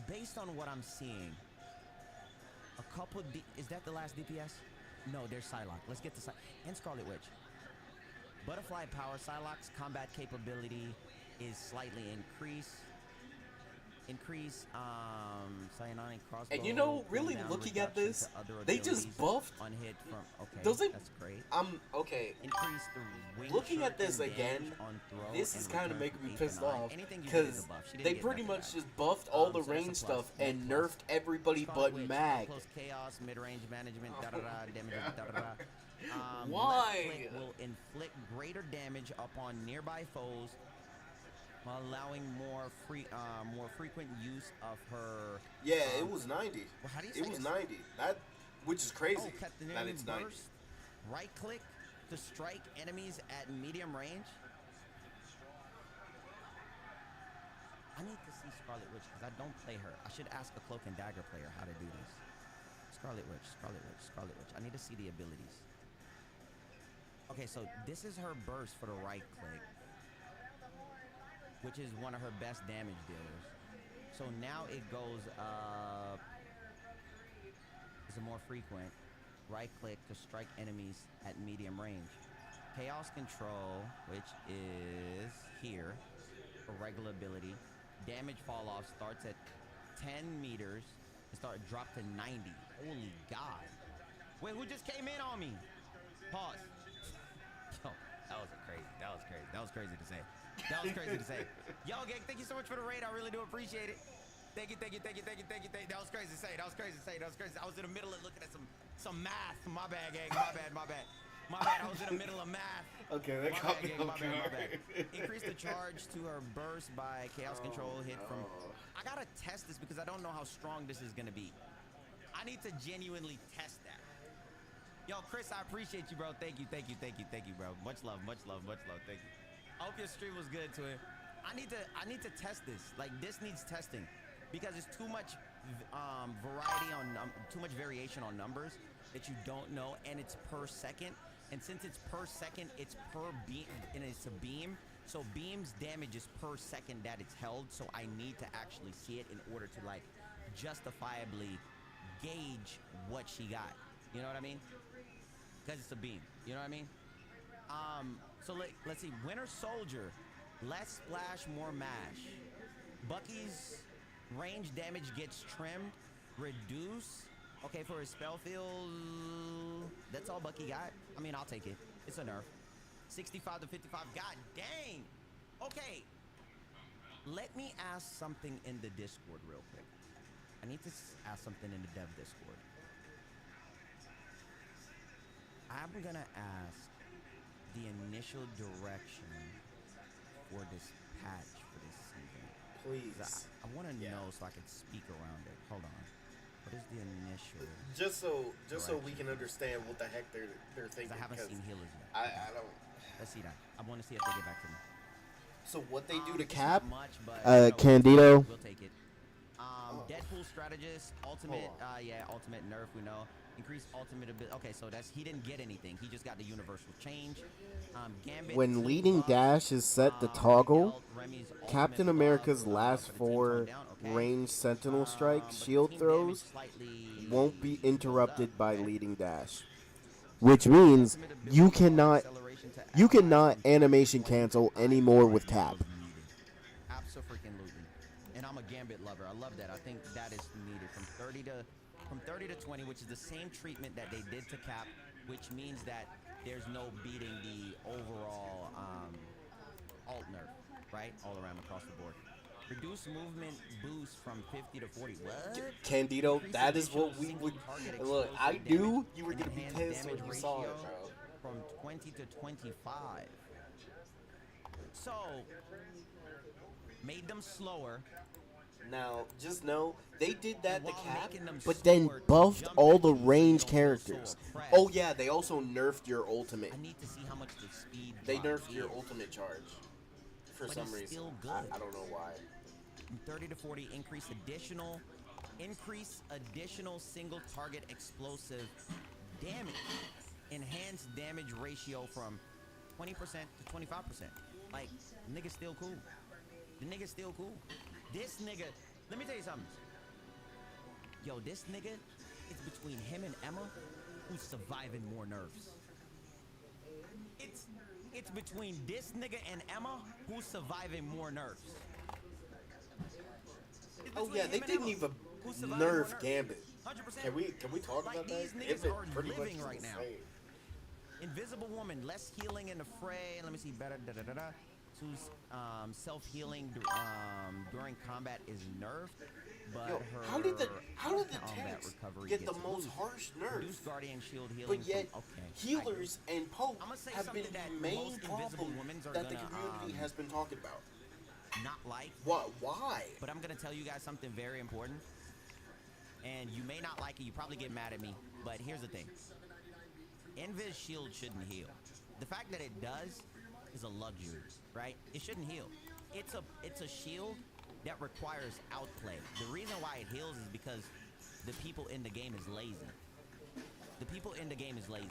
based on what I'm seeing, a couple. Is that the last DPS? No, there's Psylocke. Let's get to and Scarlet Witch. Butterfly power. Psylocke's combat capability is slightly increased. Psionic crossbow. And you know, really cooldown looking at reduction this, to other they just abilities buffed. on hit from. Okay, Those ain't- that's great. Okay. Increase the wing Looking at this shuriken again, damage on throw this is and kind of return making me from 8 to pissed 9. off Anything you get is because a buff. She didn't they get pretty nothing much back. just buffed all the So that's a range plus. stuff Net and plus. nerfed everybody Scarlet but Witch, Mag. Close chaos, mid-range management, damage, Why? Left click will inflict greater damage upon nearby foes, while allowing more frequent use of her. Yeah, it was 90. Well, how do you It say was this? 90. Which is crazy. Oh, cut the that enemy it's 90. burst. Right click to strike enemies at medium range. I need to see Scarlet Witch because I don't play her. I should ask a Cloak and Dagger player how to do this. Scarlet Witch. I need to see the abilities. Okay, so this is her burst for the right click, which is one of her best damage dealers. So now it goes up. Is a more frequent. Right click to strike enemies at medium range. Chaos Control, which is here for regular ability. Damage fall off starts at 10 meters and drop to 90. Holy God. Wait, who just came in on me? Pause. Yo, That was crazy. That was crazy. That was crazy to say. That was crazy to say. Yo, gang, thank you so much for the raid. I really do appreciate it. Thank you. That was crazy to say. That was crazy to say. I was in the middle of looking at some math. My bad, gang. My bad. I was in the middle of math. Okay, that caught me off My guard. bad. Increase the charge to her burst by chaos control hit from. I gotta test this because I don't know how strong this is gonna be. I need to genuinely test that. Yo, Chris, I appreciate you, bro. Thank you, bro. Much love. Thank you. I hope your stream was good to it. I need to test this. Like, this needs testing because it's too much variety on too much variation on numbers that you don't know, and it's per second. And since it's per second, it's per beam, and it's a beam. So beam's damage is per second that it's held. So I need to actually see it in order to like justifiably gauge what she got. You know what I mean? Because it's a beam. You know what I mean? So let's see. Winter Soldier, less splash, more mash. Bucky's range damage gets trimmed. Reduce. Okay, for his spell field, that's all Bucky got. I mean, I'll take it. It's a nerf. 65 to 55. God dang. Okay. Let me ask something in the Discord real quick. I need to ask something in the dev Discord. I'm gonna ask the initial direction for this patch for this season. Please. I want to know so I can speak around it. Hold on. What is the initial? Just so we can understand what the heck they're thinking. I haven't seen healers yet. I don't. Let's see that. I want to see if they get back to me. So what they do to It's Cap? not much, but Candido. We'll take it. Deadpool strategist, ultimate. Ultimate nerf. We know. Increase ultimate ability. Okay, so he didn't get anything. He just got the universal change. Gambit. When leading dash is set to toggle, Captain America's last 4 ranged sentinel strike shield throws won't be interrupted by leading dash, which means you cannot animation cancel anymore with Cap. Absolutely. And I'm a Gambit lover. I love that. I think that is needed from 30 to 20, which is the same treatment that they did to Cap, which means that there's no beating the overall alt nerf, right? All around across the board. Reduce movement boost from 50 to 40. What? Candido, that is what we would. Look, I knew you were gonna be pissed when you saw it, bro. From 20 to 25. So, made them slower. Now, just know, they did that to While Cap, making them but then slower, buffed jump all the into range the characters. press. Oh yeah, they also nerfed your ultimate. I need to see how much the speed They drop nerfed your is. ultimate charge for But some it's reason. still good. I don't know why. From 30 to 40, increase additional single target explosive damage. Enhance damage ratio from 20% to 25%. Like, nigga's still cool. The nigga's still cool. This nigga, let me tell you something. Yo, this nigga, it's between him and Emma who's surviving more nerfs. It's between this nigga and Emma who's surviving more nerfs. Oh yeah, they didn't even nerf Gambit. 100%. Can we talk Like, about that? these niggas It's been are pretty much living right now. insane. Invisible Woman, less healing in the fray. Let me see, better. Whose self-healing during combat is nerfed, but Yo, her how did the combat tanks recovery get the gets most boosted. harsh nerfs? Reduce Guardian Shield healing. But yet, healers and Pope I'ma say have been something that the main most Invisible problem Womens are that the gonna, community has been talking about. not like. What? Why? But I'm gonna tell you guys something very important, and you may not like it. You probably get mad at me, but here's the thing: Invis Shield shouldn't heal. The fact that it does is a luxury, right? It shouldn't heal. It's a shield that requires outplay. The reason why it heals is because the people in the game is lazy. The people in the game is lazy,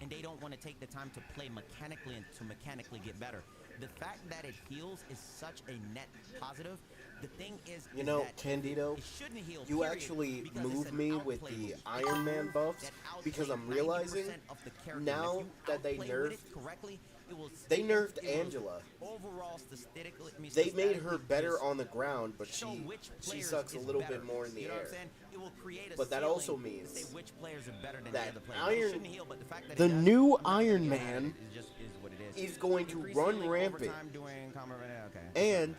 and they don't want to take the time to play mechanically and to mechanically get better. The fact that it heals is such a net positive. The thing is, You know, that Candido, it shouldn't heal, you period, actually because it's moved an me with outplay the boost. It's a Iron Man move buffs that because outplays I'm realizing 90% of the character. now If you that they outplay with nerfed- it correctly, it will they it- nerfed it will Angela. Overall, statistically, They made her statistically better just on the ground, but show which she players sucks a is little better. bit more in the You know what air. I'm saying? It will create a But that ceiling also to means say which players are better than that the other players. It Iron- shouldn't heal, but the fact that the it does, new I'm not Iron gonna get mad at Man it. It just is what it is. is going to Increase run healing rampant, overtime during combat. Okay. and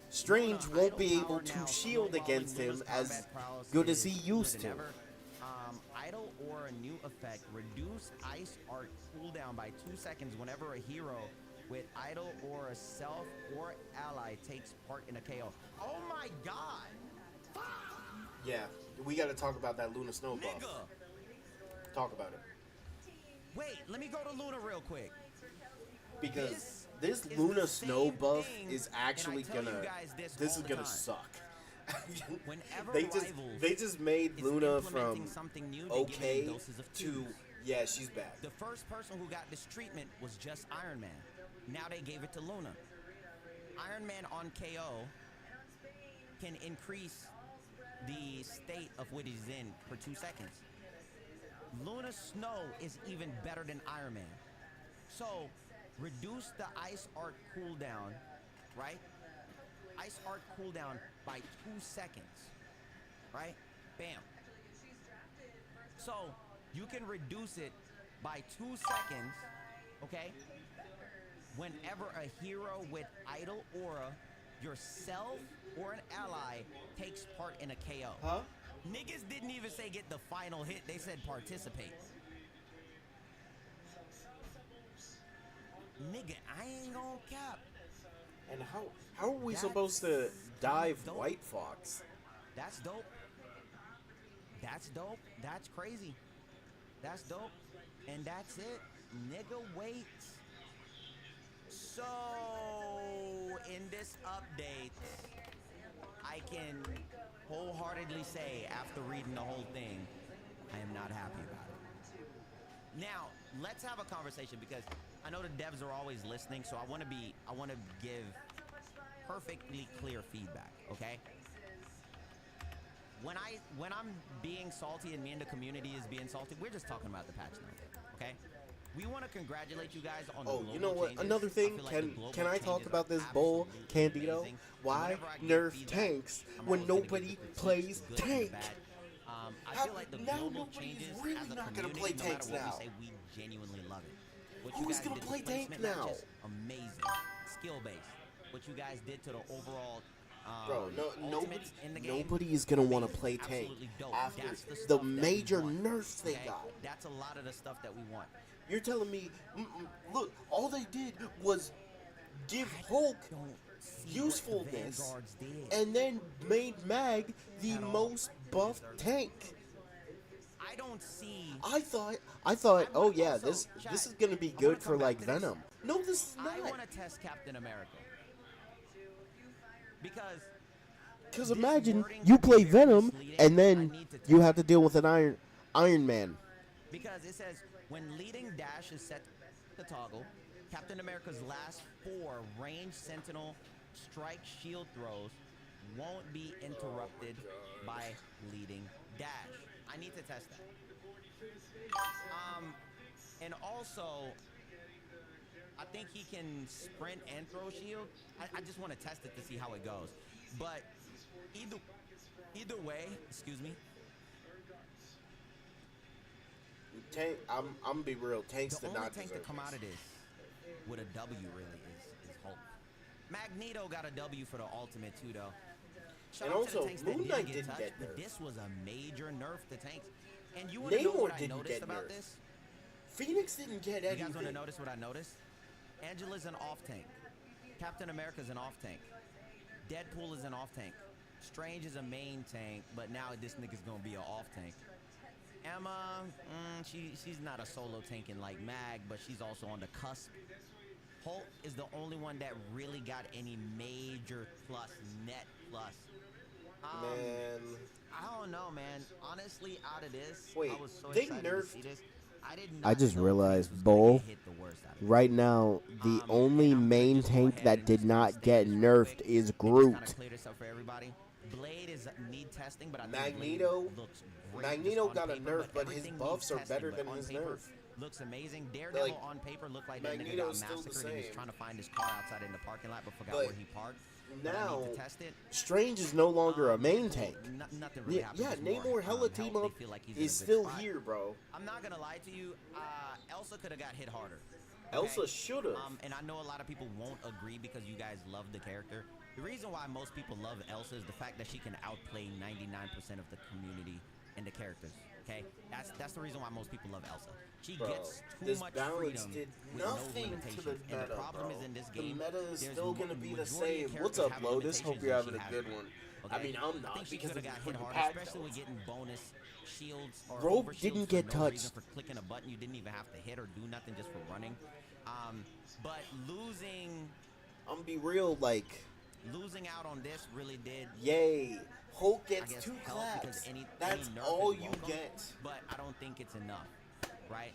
Strange Luna, won't idle be able power to now, shield snowballing against him Luna's as combat prowess good as he is cooler used than to. ever. Idle or a new effect, reduce ice arc cooldown by 2 seconds whenever a hero with idle or a self or ally takes part in a KO. Oh my god! Yeah, we got to talk about that Luna Snow buff. Nigga! Talk about it. Wait, let me go to Luna real quick. Because this is Luna the Snow same buff thing, is and I actually tell you gonna. guys This all is the gonna time. suck. Whenever they just made is Luna implementing from something new, they give it in okay doses of to twos. yeah, she's bad. The first person who got this treatment was just Iron Man. Now they gave it to Luna. Iron Man on KO can increase the state of what he's in for 2 seconds. Luna Snow is even better than Iron Man. So, reduce the Ice Arc cooldown, right? Ice Arc cooldown by 2 seconds, right? Bam. So, you can reduce it by 2 seconds, okay? Whenever a hero with idle aura, yourself or an ally, takes part in a KO. Huh? Niggas didn't even say get the final hit, they said participate. Nigga, I ain't gonna cap. And how are we That's supposed to dive dope. White Fox? That's dope. That's dope. That's crazy. That's dope. And that's it. Nigga, wait. So, in this update, I can wholeheartedly say, after reading the whole thing, I am not happy about it. Now, let's have a conversation because I know the devs are always listening, so I want to give perfectly clear feedback, okay? When I'm being salty and me and the community is being salty, we're just talking about the patch notes, okay? We want to congratulate you guys on the global you know what? changes. Another I thing, feel like the global can I talk changes about are this bull, absolutely Candido? amazing. Why Whenever I give nerf feedback, tanks I'm when always gonna give nobody the critiques, plays the good and the tank? bad. I How- feel like the now global nobody's changes really as a not gonna community, play no tanks matter what now. we say, we genuinely love it. What Who's you guys gonna did to play tank placement now? matches, amazing. Skill based. What you guys did to the overall Bro, ultimates in the game, nobody is gonna want to amazing. play tank Absolutely dope. after That's the the stuff that we major want, nerfs they okay? got. That's a lot of the stuff that we want. You're telling me, look, all they did was give Hulk Don't see what the usefulness Vanguards did and then made Mag the at all. most buffed tank. I don't see. I thought, I oh would yeah, also- this chat, is gonna be I wanna good come for back like to this. Venom. No, this is I not. want to test Captain America because Because this imagine wording you could be play very Venom misleading. and I then need to you test have to deal with an Iron Man. because it says when leading dash is set to toggle, Captain America's last 4 range sentinel strike shield throws won't be interrupted by leading dash. I need to test that. And also, I think he can sprint and throw shield. I just want to test it to see how it goes. But either way, excuse me. Tank, I'm gonna be real. Tanks The did only not tank to deserve come this. out of this with a W really is Hulk. Magneto got a W for the ultimate too, though. Shout And out to the also, tanks that Moon didn't Knight get didn't touched, get but nerfed. this was a major nerf to tanks. And you want to know Namor what I didn't noticed get about nerfed. this? Phoenix didn't get You anything. guys want to notice what I noticed? Angela's an off tank. Captain America's an off tank. Deadpool is an off tank. Strange is a main tank, but now this nigga's gonna be an off tank. Emma, she's not a solo tanking like Mag, but she's also on the cusp. Hulk is the only one that really got any major plus, net plus. Man, I don't know, man. Honestly, out of this, Wait, I was so they excited to nerfed- see this. I did I not just know realized Tanks was gonna Bull get hit the worst out of it. right now the only and I'm gonna main just go tank ahead that and did just kinda not state get this real nerfed quick is and Groot. Just kinda clear this up for everybody. Blade is need testing, but I think Magneto- Blade looks great Magneto just on got a paper, nerf, but his everything buffs needs are better testing, than but his on paper, nerf. Looks amazing. Daredevil Like, on paper looked like that nigga got Magneto's still the massacred and he was same. trying to find his car outside in the parking lot but forgot But where he parked. But I Now, need to test it. Strange is no longer a main Deadpool, tank. Nothing really happens. Yeah, It's more, Namor Hella health. team They up feel like he's in a is good still spot. here, bro. I'm not gonna lie to you. Elsa could have got hit harder. Elsa should have. And I know a lot of people won't agree because you guys love the character. The reason why most people love Elsa is the fact that she can outplay 99% of the community and the characters. Okay, that's the reason why most people love Elsa. She gets too this much balance freedom did with no nothing to limitations. the And meta, the problem bro. is in this The game, meta is there's still gonna be the majority of same. What's characters up, have Lotus? Hope limitations you're and having she a has good none. one. Okay? I mean, I'm I not think she because could of have the got hit freaking harder, pack especially with belts. getting bonus shields or Rogue over shields didn't for get no reason touched. for clicking a button. You didn't even have to hit or do nothing just for running. But losing I'm gonna be real, like, out on this really did. yay. Hulk I gets guess 2 help because claps. any That's nerf all is you welcome, get. but I don't think it's enough, right?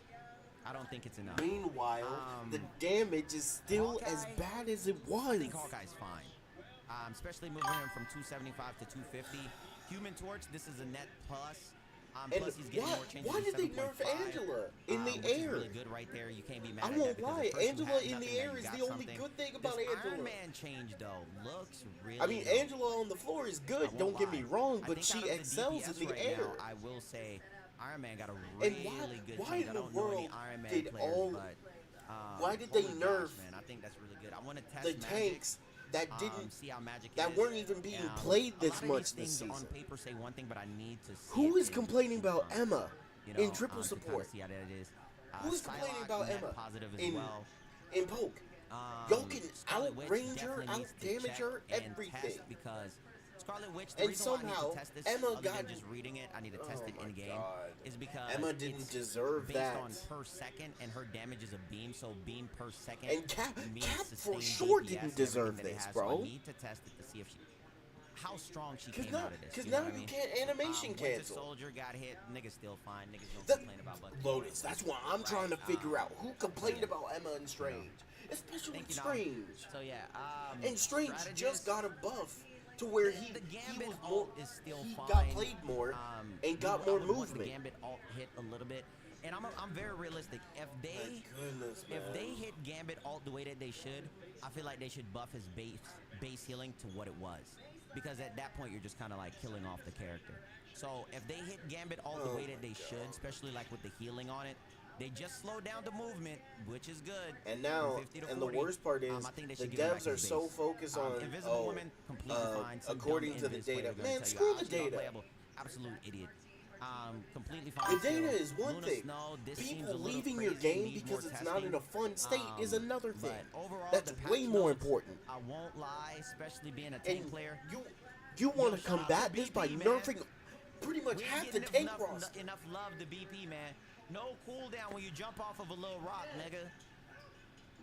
I don't think it's enough. Meanwhile, the damage is still as Hawkeye, bad as it I was. think Hawkeye's fine, especially moving him from 275 to 250. Human Torch, this is a net plus. And Plus he's getting more changes. why in did they 7.5, nerf Angela in the which is air? really good right there. You can't be mad I at won't that because lie, at first you Angela had in the nothing, now air you is got the only something. good thing about This Angela. Iron Man change though looks really. I mean, dope. Angela on the floor is I good, won't don't get me lie. wrong, I but think she out of the excels DPS in the right air. Now, I will say Iron Man got a And really good why change. in I the don't know any world Iron Man did players, all- but why did they holy nerf gosh, man, I think that's really good. I want to test the Magic, tanks that didn't, see how Magic that is. weren't even being A played lot this of much these this things season? on paper say one thing, but I need to see Who it is in complaining about game. Emma You know, in triple to kinda support? see how that is. Who's complaining Psylocke, about net Emma positive as in well. in poke? Y'all can Scarlet Witch outrange her, definitely needs to outdamage check her, and everything. test because Scarlet Witch, the And reason why I somehow, need to test this, Emma other got- than just reading it, I need to test Oh it my in game, God. is because Emma didn't it's deserve based that. on per second, and her damage is a beam, so beam per second. And Cap means for sustained sure DPS didn't and deserve everything that it this, has, bro. So I need to test it to see if how strong she came out of this. Because You know now what I you mean? can't animation Winter cancel. Soldier got hit, niggas still fine, niggas don't That- complain about, but Lotus, that's what I'm trying to figure out. Who complained yeah. about Emma and Strange? Especially Think, with you know, Strange. So yeah, And Strange strategist, just got a buff to where he the Gambit was more, ult is still he fine. got played more and got I more would want movement. The Gambit alt hit a little bit, and I'm very realistic. If My they goodness, man. if they hit Gambit alt the way that they should, I feel like they should buff his base healing to what it was, because at that point you're just kind of like killing off the character. So if they hit Gambit alt the way that they should, especially like with the healing on it, they just slow down the movement, which is good. And now, from 50 to and the 40. worst part is, I think they the should give him back devs are his so base. focused on, Invisible Woman, completely fine. Some according dumb to the Invis player data. gonna Man, tell you, screw the she's data. unplayable. Absolute idiot. Completely fine. The data still. is one Luna thing. Snow, this seems a People little leaving your crazy, game need more because it's not testing. in a fun state is another thing. But overall, That's the patch way more notes, important. I won't lie, especially being a tank And player. you want to shout out combat to this by BP, man. nerfing pretty much We ain't half the getting tank enough, roster. enough love to BP, man. No cooldown when you jump off of a little rock, nigga.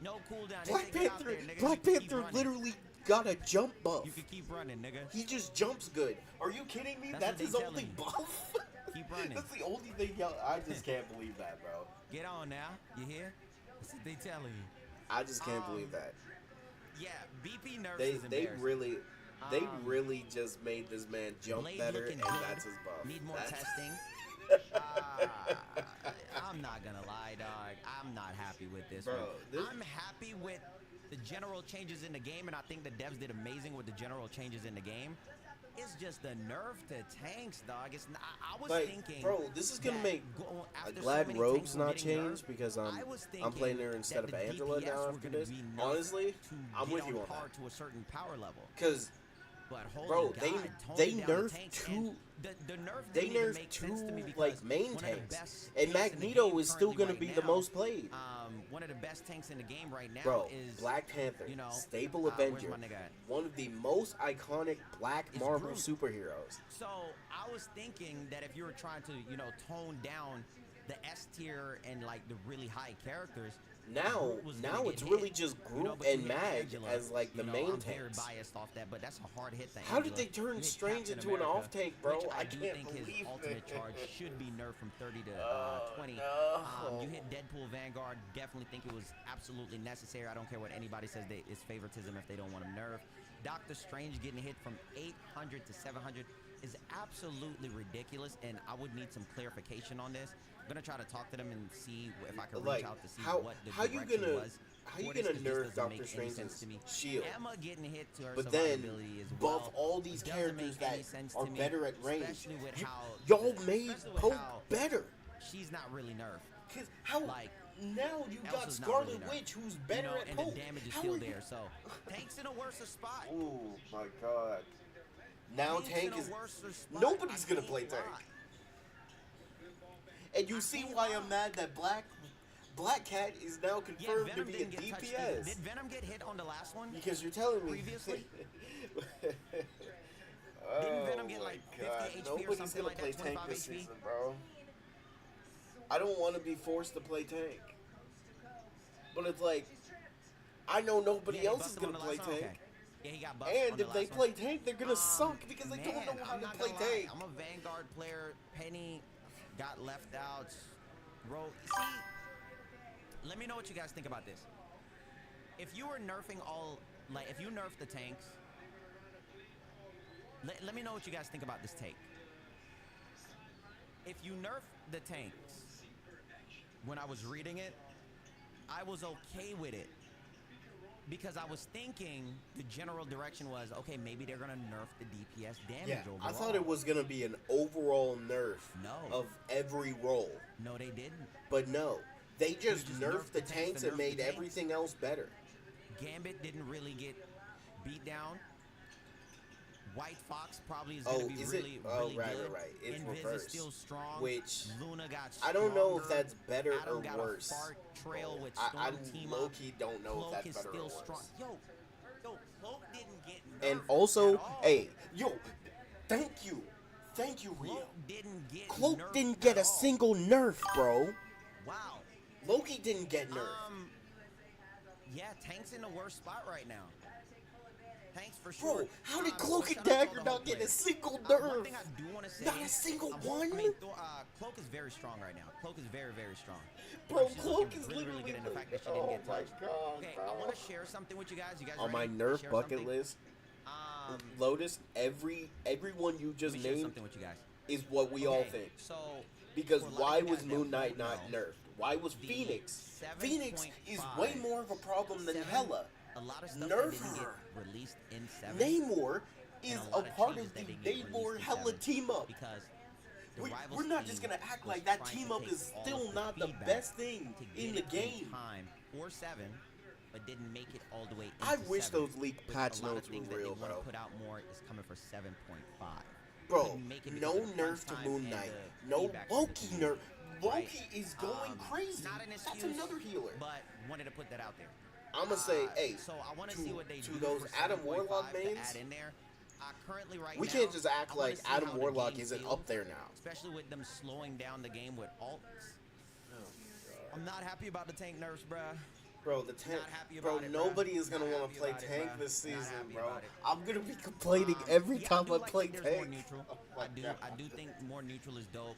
No cooldown. Black Just get out Panther, there, nigga. Black You can keep Panther running. literally got a jump buff. You can keep running, nigga. He just jumps good. Are you kidding me? That's That's what his they tell only you. buff? Keep running. That's the only thing y'all. I just can't believe that, bro. Get on now. You hear? That's what they telling you. I just can't believe that. Yeah, BP nerfs They is they embarrassing. really they really just made this man jump Blade better, looking and good. that's his buff. Need more That's- testing. I'm not gonna lie, dog. I'm not happy with this Bro, one. this- I'm happy with the general changes in the game, and I think the devs did amazing with the general changes in the game. It's just the nerf to tanks, dog. It's not, I was Like, thinking, bro, this is gonna that make. after I'm so glad many Rogue's tanks were not getting changed nerfed, because I was I'm playing her thinking instead that of the Angela DPS now were after gonna this. be nerfed Honestly, to I'm get with you on par that. to a certain power level. Because But holy Bro, God, they toning down the nerfed tanks, two- and the nerf they didn't even nerfed make sense to me two because like main one of the tanks, best and tanks in the Magneto game is still currently gonna right be the now, most played. one of the best tanks in the game right now Bro, is Black Panther, you know, staple where's Avenger, my nigga at? one of the most iconic Black It's Marvel Groot. superheroes. So I was thinking that if you were trying to, tone down the S tier and like the really high characters, Now Groot was gonna get it's hit. really just You know, Groot but you and hit Mag Angela, as like the main I'm very tanks. biased off that, but that's a hard hit thing. How did they turn Strange into an off tank, bro? Which I do can't think believe his ultimate it. charge should be nerfed from 30 to 20. no. You hit Deadpool Vanguard. Definitely think it was absolutely necessary. I don't care what anybody says. It's favoritism if they don't want him nerfed. Doctor Strange getting hit from 800 to 700 is absolutely ridiculous, and I would need some clarification on this. I'm gonna try to talk to them and see if I can reach Like, out to see how- what the how you direction gonna- was. how you for this, gonna 'cause this nerf doesn't Doctor make any Strange's sense to me. shield? Emma getting hit to her But then survivability as buff well all these doesn't characters make any that sense are to me, better at range. especially with how Y'all made especially with Pope how better. she's not really nerfed. Cause how Like, now you got Elsa's not Scarlet really nerfed. Witch, who's better at and poke. the damage is How still are you- there. So Tank's in a worse spot. Oh my god. Now Tank's Tank in is. a worse spot. Nobody's I gonna can't play Tank. lie. And you see why I'm mad that Black Cat is now Yeah, confirmed to Venom be a didn't get touched. DPS. Did Venom get hit on the last one? Because you're telling me. Previously? Oh Didn't Venom get my like 50 god. HP or Nobody's something gonna like play that, Tank 25 this HP? season, bro. I don't want to be forced to play Tank. But it's like, I know nobody Yeah, he else is busted him gonna on the play last one? Tank. Okay. Yeah, he got busted And on the if they last play one. Tank, they're gonna suck because they don't Man, know how I'm to not play gonna lie. Tank. I'm a Vanguard player. Penny got left out. See, let me know what you guys think about this. If you were nerfing if you nerf the tanks, let me know what you guys think about this take. If you nerf the tanks, when I was reading it, I was okay with it. Because I was thinking the general direction was, okay, maybe they're going to nerf the DPS damage Yeah, overall. I thought it was gonna be an overall nerf No. of every role. No, they didn't. But no, they just just nerfed nerfed the the tanks tanks to and nerf made the tanks. everything else better. Gambit didn't really get beat down. White Fox probably is going to be is really, it? Oh, really right, good. right. It's Invis reversed. is still strong. Which Luna got I don't know if stronger. that's better Adam or got worse. A fart trail with I Storm team up. low-key don't know Cloak if is that's better or still worse. strong. Yo, Cloak didn't get nerfed And also, at all. hey, thank you, Rio. Cloak didn't get Cloak nerfed didn't get at a all. single nerf, bro. Wow. Loki didn't get nerfed. Yeah, Tank's in the worst spot right now. Tank's for sure. Bro, how did So Cloak and shout out to all Dagger the not whole get a players. single One nerf? thing I do want to say, Not a single one? Cloak is very strong right now. Cloak is very, very strong. Bro, She's Cloak looking is really, literally really good in the like, fact that she didn't get oh my touched. God, Okay, bro. I want to share something with you guys. You guys On my ready? nerf Share bucket something? list, Lotus, everyone you Let just me share named something with you guys. is what we all Okay, think. So, Because for a lot why of you was guys that Moon Knight don't not know, nerfed? Why was the Phoenix? 7.5 Phoenix is way more of a problem than 7, Hela. A lot of stuff Nerf that didn't her. get released in 7. Namor is and a lot part changes of the that didn't get Namor released in Hela 7 team up. Because the We're Rivals not just team gonna act was like that trying team to up take is all still of not the feedback best thing to in get the it game. time for 7, but didn't make it all the way into I wish 7. those leaked With patch a lot of notes were things that real, they wanna bro. put out more is coming for 7.5. Bro, Couldn't make it no because of the nerf to crunch Moon time Knight. and the No feedback from the Loki community, nerf. Loki right? is going crazy. Not an That's excuse, another healer. But wanted to put that out there. I'm gonna say, hey, So I want to- see what they to do those for Adam 7.5 Warlock to mains, add in there. Currently, right we now, can't just act I wanna like see Adam how the Warlock game isn't feels, up there now. especially with them slowing down the game with alts. I'm not happy about the tank nerfs, bruh. Bro, the tank. Not happy Bro, about it, nobody bruh. is gonna Not want happy to play about it, tank bruh. this Not season, happy bro. about it. I'm gonna be complaining every Yeah, time do I like play that there's more tank. neutral. Oh my God. I do think more neutral is dope.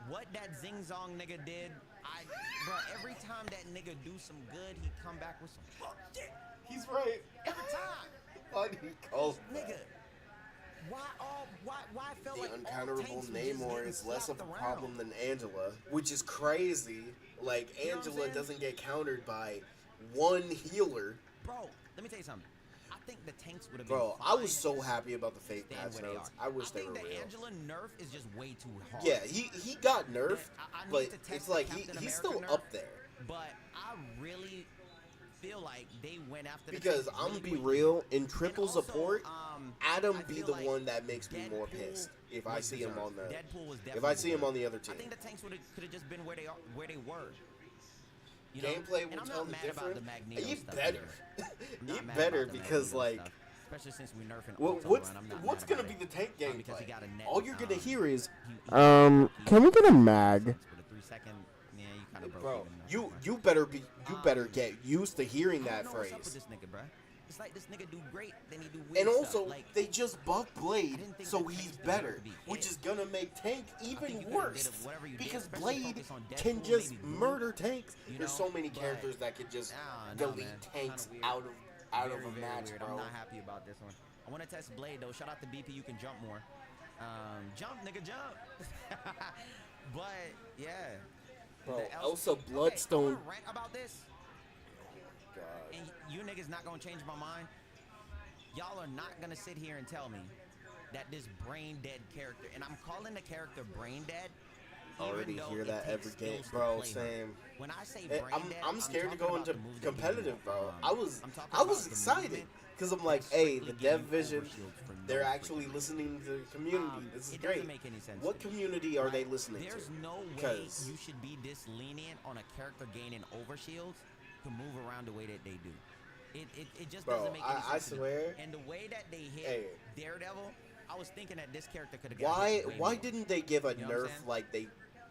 What that Zing Zong nigga did, bro, every time that nigga do some good, he come back with some fuck shit. He's right. Every time. Why did he call Nigga, that? why I felt The like all uncounterable tanks was just Namor getting is less of a slapped problem around. than Angela, which is crazy. Like, You know what I'm Angela saying? doesn't get countered by one healer. Bro, let me tell you something. I think the tanks would have Bro, been I fine was so happy about the fake staying patch where they notes. are. I wish they were think the real. Angela nerf is just way too hard. Yeah, he got nerfed, I need but to test it's the like Captain he's America still nerf. up there. But I really feel like they went after the Because tanks I'm really gonna be quickly. real, in triple And also, support, Adam I be feel the like one that makes me more Deadpool pissed if I was see him deserved. on the Deadpool was if I see him deserved. on the other team. I think the tanks could have just been where they were. You know? Gameplay And will I'm tell not the mad about difference. the Magneto He stuff better. either. I'm He not mad better about the because Magneto like stuff, especially since we nerfing what's October, and I'm not what's mad gonna about be it. the tank Because he gameplay? got a net, All you're gonna hear is he- can we get a mag? With a 3-second, yeah, you kind of broke Bro, even. you better get used to hearing I that don't know what's up with phrase. this nigga, bruh. It's like this nigga do great, then he do weird And stuff. also, Like, they just buffed Blade, didn't think so that he's Tank's deserved better, to be which hit. is gonna make Tank think you even could've worse. did whatever you did, Because especially Blade focus on can Deadpool, just maybe Blue, murder tanks. you There's know, so many but- characters that could just No, delete man. tanks Kinda weird. out very, of a very match, weird. bro. I'm not happy about this one. I want to test Blade though. Shout out to BP. You can jump more. Jump, nigga, jump. But yeah, Bro, the Elsa Okay, I Bloodstone. wanna rant about this, God. and you niggas not gonna change my mind. Y'all are not gonna sit here and tell me that this brain dead character, and I'm calling the character brain dead, already though hear it that takes every game, skills to bro. play her. Same. When I say Eh, brain dead, I'm scared to talking go about into the moves that they do. competitive, bro. I was I'm talking I about was the excited movement because I'm that like, hey, strictly the give dev you vision, overshield for no they're freaking actually reason. listening to the community. This is It great. doesn't make any sense. What to me, community are they right? listening There's to? no way Because you should be this lenient on a character gaining overshields to move around the way that they do. It just bro, doesn't make any I sense to me. swear. And the way that they hit Hey, Daredevil, I was thinking that this character could have got hit way why more. didn't they give a You know what I'm nerf saying? like they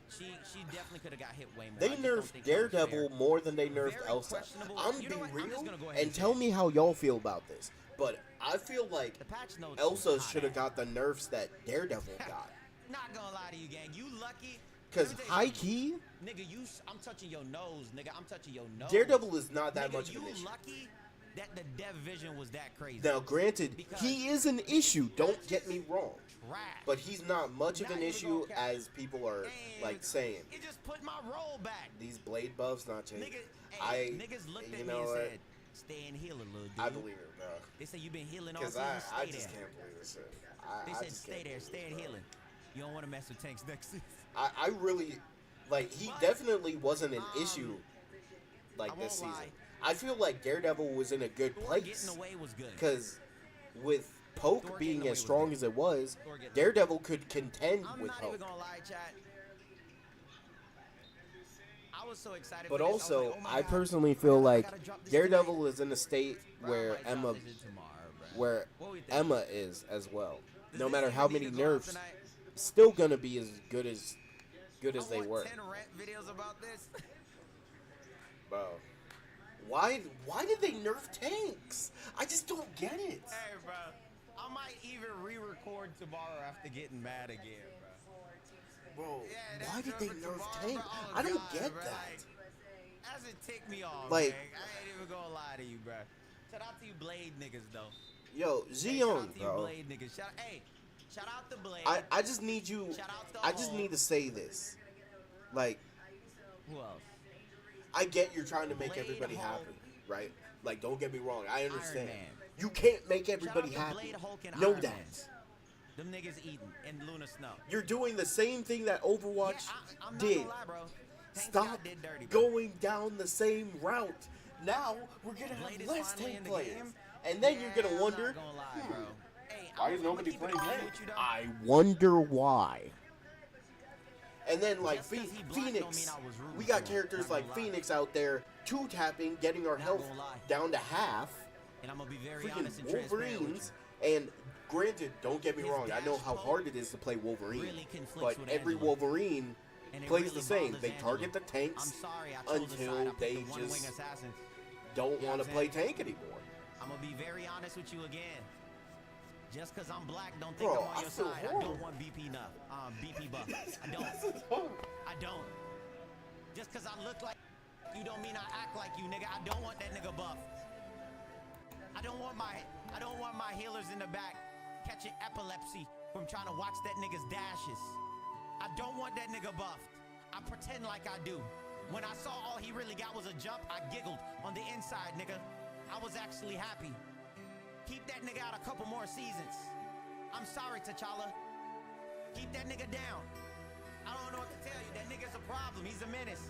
She definitely could have got hit way more. they I just don't nerfed think that was Daredevil fair. more than they nerfed Very Elsa? questionable. I'm You know being what? I'm real just gonna go ahead and and tell say me how y'all feel about this. But I feel like the patch notes Elsa was hot should have ass. got the nerfs that Daredevil got. Not gonna lie to you, gang. You lucky. Cause Let me tell you high something. key, Nigga, I'm touching your nose, nigga. I'm touching your nose. Daredevil is not that Nigga, much of you an issue. lucky that the dev vision was that crazy. Now, granted, Because he is an issue. Don't get me wrong, trash. but he's not much of Not an even issue gonna cap. as people are like saying. It just put my roll back. These blade buffs not changing. Niggas looked you at me know and what? said, "Stay and heal a little, dude." I believe it, bro. They say you've been healing all Because season. I Stay just there. can't believe this shit. They I said, just "Stay can't there, believe stay it, and bro. healing." You don't want to mess with tanks next season. I really, like, he But, definitely wasn't an issue like I this won't season. lie. I feel like Daredevil was in a good Thor place. getting away was good. Because with Poke Thor being getting away as was strong good. as it was, Thor getting away. Daredevil could contend I'm with not Poke. even gonna lie, chat. I was so excited. But for this. also, I, was like, oh my I God, personally feel like gotta drop this Daredevil tonight. is in a state Bro, I where might drop Emma, this shit tomorrow, bro. where What we think? Emma is as well. Does No this matter even how need many to go out nerfs, tonight? still gonna be as good as they I want were. 10 rant videos about this. Bro, why did they nerf tanks? I just don't get it. Hey, bro. I might even re-record tomorrow after getting mad again, bro. Bro, Yeah, that's why did they for nerf tomorrow, tanks? bro. Oh, I don't God, get bro. that. Like, that's it tick me off, Like- gang. I ain't even gonna lie to you, bro. Shout out to you Blade niggas, though. Yo, Hey, shout Zeon, out to you bro. Blade niggas. Shout out to Blade. I just need you. Shout out to I just all. need to say this. Like, Who else? I get you're trying to make Blade everybody Hulk. happy, right? Like, don't get me wrong. I understand. Man. You can't make Shout out everybody to happy. Blade, Hulk, and Know Iron that. Man. Them niggas eating in Luna Snow. You're doing the same thing that Overwatch I'm not did. gonna lie, bro. Tanks Stop got did dirty, bro. going down the same route. Now we're gonna Blade have is less finally in tank the players, game. and then Yeah, you're gonna I'm wonder, not gonna lie, bro. Hey, why is I'ma nobody keep it playing a bean tank? with you, though. I wonder why. And then like Just 'cause he black don't Phoenix, mean I was rooting we got for him. characters Not like gonna lie. Phoenix out there two tapping, getting our Not health gonna lie. down to half. And I'm gonna be very Freaking honest and transparent with Wolverines. And granted, don't get me His wrong, I know dash how poke hard it is to play Wolverine, really conflicts but with every Angela. Wolverine you. And it plays really the same. bothers They target Angela. the tanks I'm sorry, I chose the until side. I picked they the one-wing just assassins. don't You know want what to I'm play saying? tank anymore. I'm gonna be very honest with you again. Just cause I'm black, don't think Bro, I'm on I your feel side. I horrible. don't want BP enough. BP buff. I don't. I don't. Just cause I look like you don't mean I act like you, nigga. I don't want that nigga buff. I don't want my healers in the back catching epilepsy from trying to watch that nigga's dashes. I don't want that nigga buffed. I pretend like I do. When I saw all he really got was a jump, I giggled on the inside, nigga. I was actually happy. Keep that nigga out a couple more seasons. I'm sorry, T'Challa. Keep that nigga down. I don't know what to tell you. That nigga's a problem. He's a menace.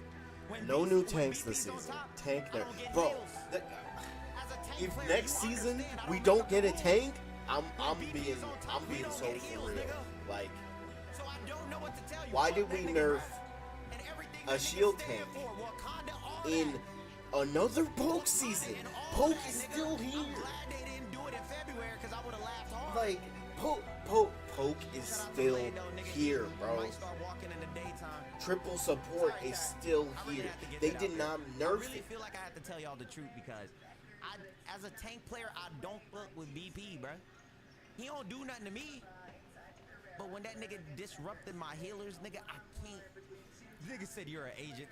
When No BC new when tanks this BP's on season. top, Tank I there. don't get Bro, heals. As a tank if player, next you season understand, I we make don't up get the a rules. tank, I'm BP's being on top, we don't so get for heals, real. nigga. Like, So I don't know what to tell you. why Fuck did that we nigga, nerf bruh. And everything a that nigga shield stand tank for, Wakanda, all in that. another Poke season? And all Poke that, is nigga. still I'm here. glad they didn't do it in February because I would have laughed hard. Like, Poke is Shout out to still Blade, though, nigga. here, You bro. might start walking in the daytime. Triple support Sorry, is Kat. still I really here. had to get They that did out not there. nerf I really it. feel like I have to tell y'all the truth because as a tank player, I don't fuck with BP, bruh. He don't do nothing to me. But when that nigga disrupted my healers, nigga, I can't. Nigga said you're an agent.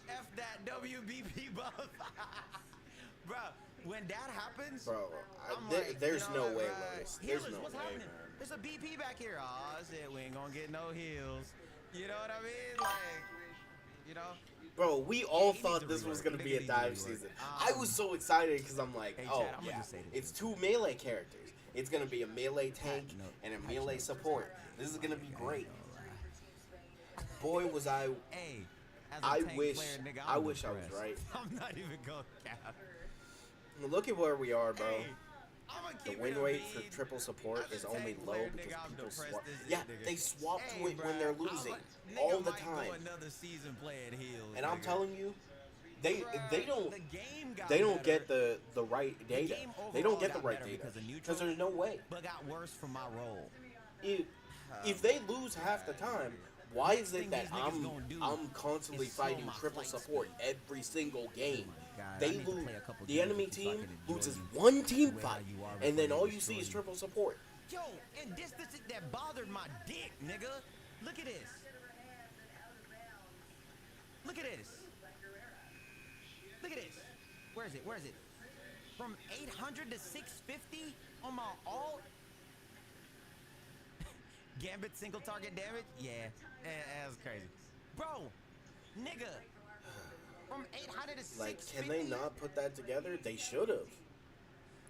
F that WBP buff. Bruh, when that happens, Bro, I'm like, there's you know no what, way, bruh? Lewis. There's Healers, no what's way, happening? man. There's a BP back here. Oh, shit, we ain't gonna get no heals. You know what I mean? Like, you know? Bro, we all he thought needs to this was rework. gonna Nigga be a needs to dive rework. season. I was so excited because I'm like, Hey, oh Chad, I'ma yeah, just say this. it's two melee characters. It's gonna be a melee tank No, and a Patch melee Notes support. is This is gonna be I ain't great. gonna Boy, was I. lie. Hey, as a I tank wish. player, nigga, I I'm wish I was depressed. right. I'm not even gonna cap. Look at where we are, bro. Hey, I'ma The keep win it a rate bean. for triple support As is a only tank low player, because nigga, I'm people depressed swap. as Yeah, shit, nigga. they swap to Hey, it when they're bruh, losing nigga all the might time. Go another season playing heels, And I'm nigga. telling you, they Bruh, don't the game got they don't better. get the right The data. game They don't overall get the got right better data because of neutral, because there's no way. but got worse from my role. If they lose half the time, why is it thing that these niggas gonna do I'm constantly is slow fighting my triple flight support speed. every single game? God, I They need to lose. play a couple The games enemy with you so I team can enjoy loses you one team the way how fight, you are and before then they all you destroy see is you. triple support. Yo, and this the shit that bothered my dick, nigga. Look at this. Look at this. Look at this. Where is it? Where is it? From 800 to 650 on my alt. Gambit single target damage? Yeah, that's crazy. Bro, nigga. From 800 to 650. Like, can they not put that together? They should have.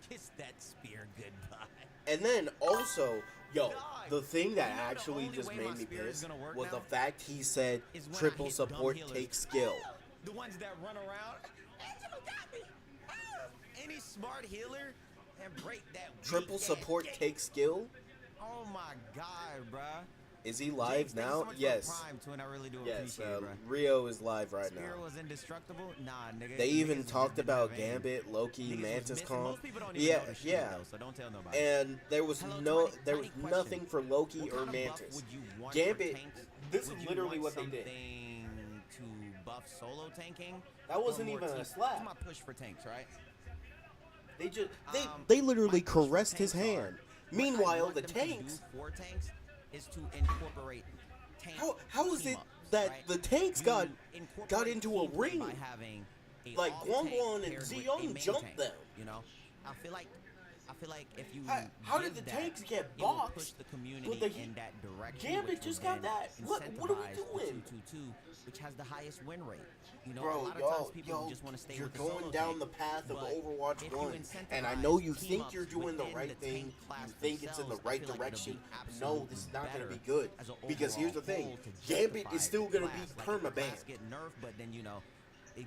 Kiss that spear goodbye. And then also, yo, Dog, the thing that you know the actually only just way made my me spear is pissed gonna work was the now fact he said is when I triple hit dumb support healers. takes skill. The ones that run around. Angelo got me. Any smart healer and break that Triple weak ass support gate. takes skill. Oh my god, bruh. Is he live James, thank you now? so much for Yes. the Prime, twin. I really do Yes, appreciate it, bruh. Rio is live right Spear now. was indestructible? Nah, nigga. They even niggas talked didn't about have aim. Gambit, Loki, Niggas was Mantis missing. Comp. Most people don't even Yeah, know the shit, yeah. though, so don't tell nobody. And there was Hello, there was tiny nothing question. for Loki What or kind of buff Mantis. would you want Gambit. for tanks? This Would is you literally want what they did. something to buff solo tanking? That wasn't or more even a team- slap. This is my push for tanks, right? They just They literally my push for caressed his tanks are- hand. what I Meanwhile, want the them to do tanks. for tanks is to incorporate tank How is it team-ups, that right? the tanks You got incorporate into a teamplay ring? by having a Like, off-tank Guangguan and paired with a Zeong main jumped tank, them. You know, I feel like if you How did give the that, tanks get it will boxed? push the community But the- in that direction. Gambit which will just got then that. What are we incentivize the doing? 2-2-2, which has the highest win rate. You know, Bro, a lot of times people just want to stay you're with the going solo down tank, the path of but Overwatch if you 1. And I know you incentivize think team-ups you're doing the within right the thing. tank class You think it's in the themselves, I right feel like it'll be direction. No, absolutely this is not going to be better good. as an Because here's the overall thing. whole to Gambit justify is still the going to be class. Like, if the class perma-banned. get nerfed, but then, you know,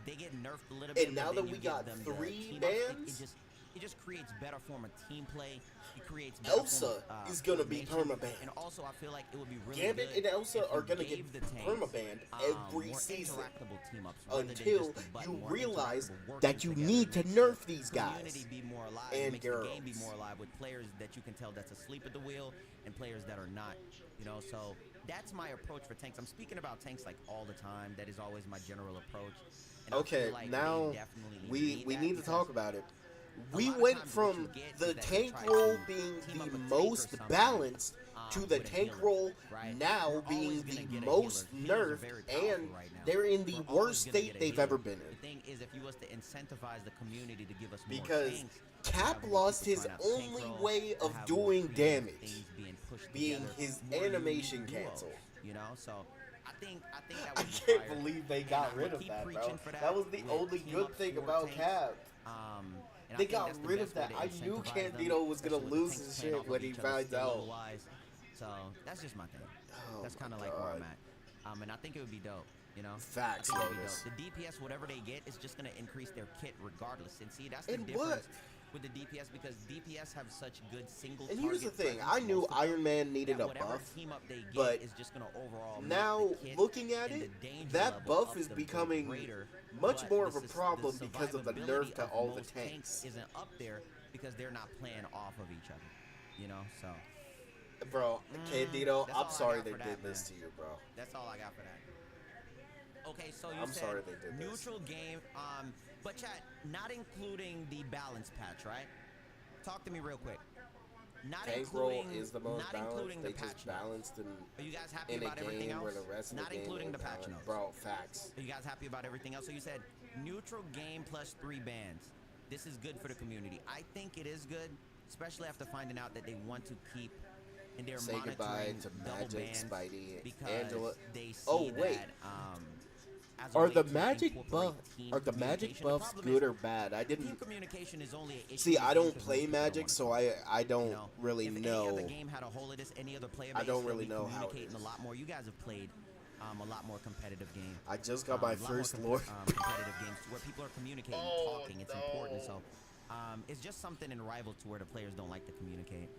they get nerfed a little bit. And now but that then we you give got them the 3 team-ups, bans, it just creates better form of team play. It creates better Elsa form of, is going to be coordination. perma-banned. And also, I feel like it would be really Gambit good and Elsa if are you gonna gave get the tanks, perma-banned every more season interactable team-ups rather than until just the button, you more realize interactable working that you together. need It to makes nerf the these guys community be more alive. and It makes the game be girls. more alive with players that you can tell that's asleep at the wheel and players that are not. You know, so that's my approach for tanks. I'm speaking about tanks like all the time. That is always my general approach. And I Okay, feel like now they definitely we that need to because talk about it. a We lot of went times what from you get the is that they tank try roll to being team up the a tank or most something, balanced to the with a tank healer, roll right? now You're being always gonna the get a most healer. Healers are nerfed, very powerful and right now. they're in the We're always worst gonna state get a they've healer. ever been in. The thing is, if you was to incentivize the community to give us more Because tanks, Cap have more lost people his trying out the tank only roll, way of have more doing creative damage, things being pushed being together, his more unique animation duos, cancel. You know, so I think that I would be can't fire. believe they And got I'ma rid of keep that, bro. preaching for That was the with only team good ups thing for about tanks. Cap. And I They think got that's the rid best of that. way to I knew incentivize them, Candido was gonna especially with the lose tanks his playing shit off of when he each other finds out. skill-wise. So that's just my thing. Oh That's my kind of like where I'm God. at. And I think it would be dope. You know, Facts, I think it would be Lotus. dope. The DPS, whatever they get, is just gonna increase their kit regardless. And see, that's the And difference what? with the DPS because DPS have such good single. And here's the target thing, presence, I knew most of them, Iron Man needed that a whatever buff, team up they get but is just gonna overall make now the kit looking at and it, the danger that level buff up is the becoming greater, much but more of a the problem because of the nerf survivability to of all the most tanks. isn't up there because they're not playing off of each other. You know, so Bro, Candido, that's all I'm I sorry got they for did that, this to man. you, bro. that's all I got for that. Okay, so you I'm said sorry they did this. neutral game, but chat, not including the balance patch, right? Talk to me real quick. Not Tank roll including, is the most not balanced. including They the patch just notes. balanced Are you guys happy in a about everything game else? where the rest of Not the game including the ain't patch balanced. notes. Bro, facts. Are you guys happy about everything else? So you said neutral game plus 3 bans. This is good for the community. I think it is good, especially after finding out that they want to keep and they're Say goodbye monitoring to double Magic, bans Spidey, because Angela. they see Oh, wait. that as a Are way the to magic incorporate team are the magic communication. The buffs problem good is or bad? I team didn't communication is only an issue see. in this I game don't 'cause play most people don't magic, wanna so talk. I don't You know, really if any other know. game had a hole in this, any other player I base, don't they'll really be know how it communicating a is. lot more. You guys have played a lot more competitive game. I just got my A lot more first lord. competitive games where people are communicating, talking. It's important. So it's just something in Rival to where the players don't like to communicate.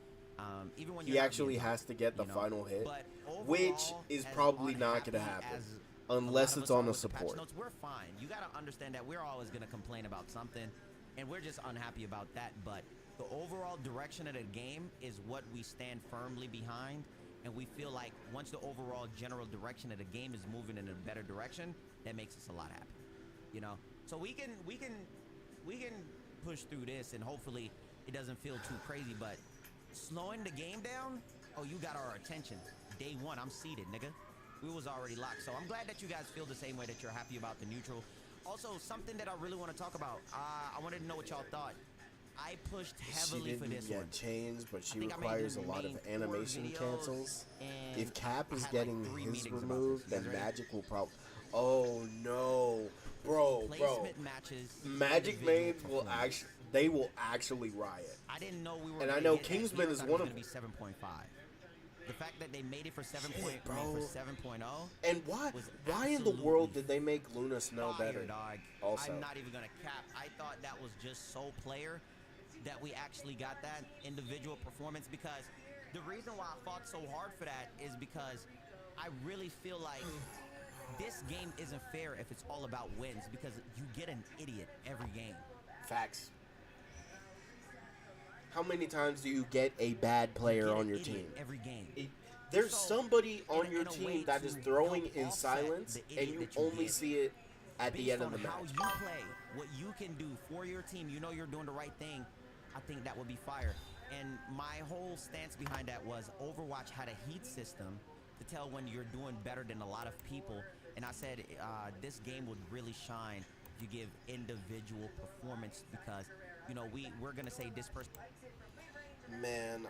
Even when He you're not actually being has talked, to get the you know. final hit, But which overall, is as probably not going to unhappy happen as unless lot of it's us on are a with the patch support. notes, we're fine. You got to understand that we're always going to complain about something, and we're just unhappy about that. But the overall direction of the game is what we stand firmly behind, and we feel like once the overall general direction of the game is moving in a better direction, that makes us a lot happy. You know, so we can push through this, and hopefully it doesn't feel too crazy. But slowing the game down, oh, you got our attention. Day one, I'm seated, nigga. We was already locked. So I'm glad that you guys feel the same way, that you're happy about the neutral. Also, something that I really want to talk about. I wanted to know what y'all thought. I pushed She heavily for didn't this get one. changed, but she I think I made requires a the lot of main 4 animation videos, cancels. and If Cap I is had, getting 3 his meetings about removed, this. You guys then ready? Magic will probably. Oh no, bro. Placement matches. Magic individual Maids will performance. they will actually riot. I didn't know we were. And I gonna know hit that Kingsman here. I is thought it one was of gonna be 7.5. The fact that they made it for 7. Shit, bro. Made for 7.0. And why was in the absolutely world did they make Luna smell fire, better? dog. Also, I'm not even gonna cap. I thought that was just so player that we actually got that individual performance, because the reason why I fought so hard for that is because I really feel like this game isn't fair if it's all about wins, because you get an idiot every game. facts. How many times do you get a bad player Get on an your idiot team? every game. There's So, somebody on your in a way team that is to throwing help in offset silence, the and idiot you that you only get. see it at the Based end of on the how match. you play, what you can do for your team, you know you're doing the right thing. I think that would be fire. And my whole stance behind that was Overwatch had a heat system to tell when you're doing better than a lot of people. And I said this game would really shine if you give individual performance, because you know we're gonna say this person. Man,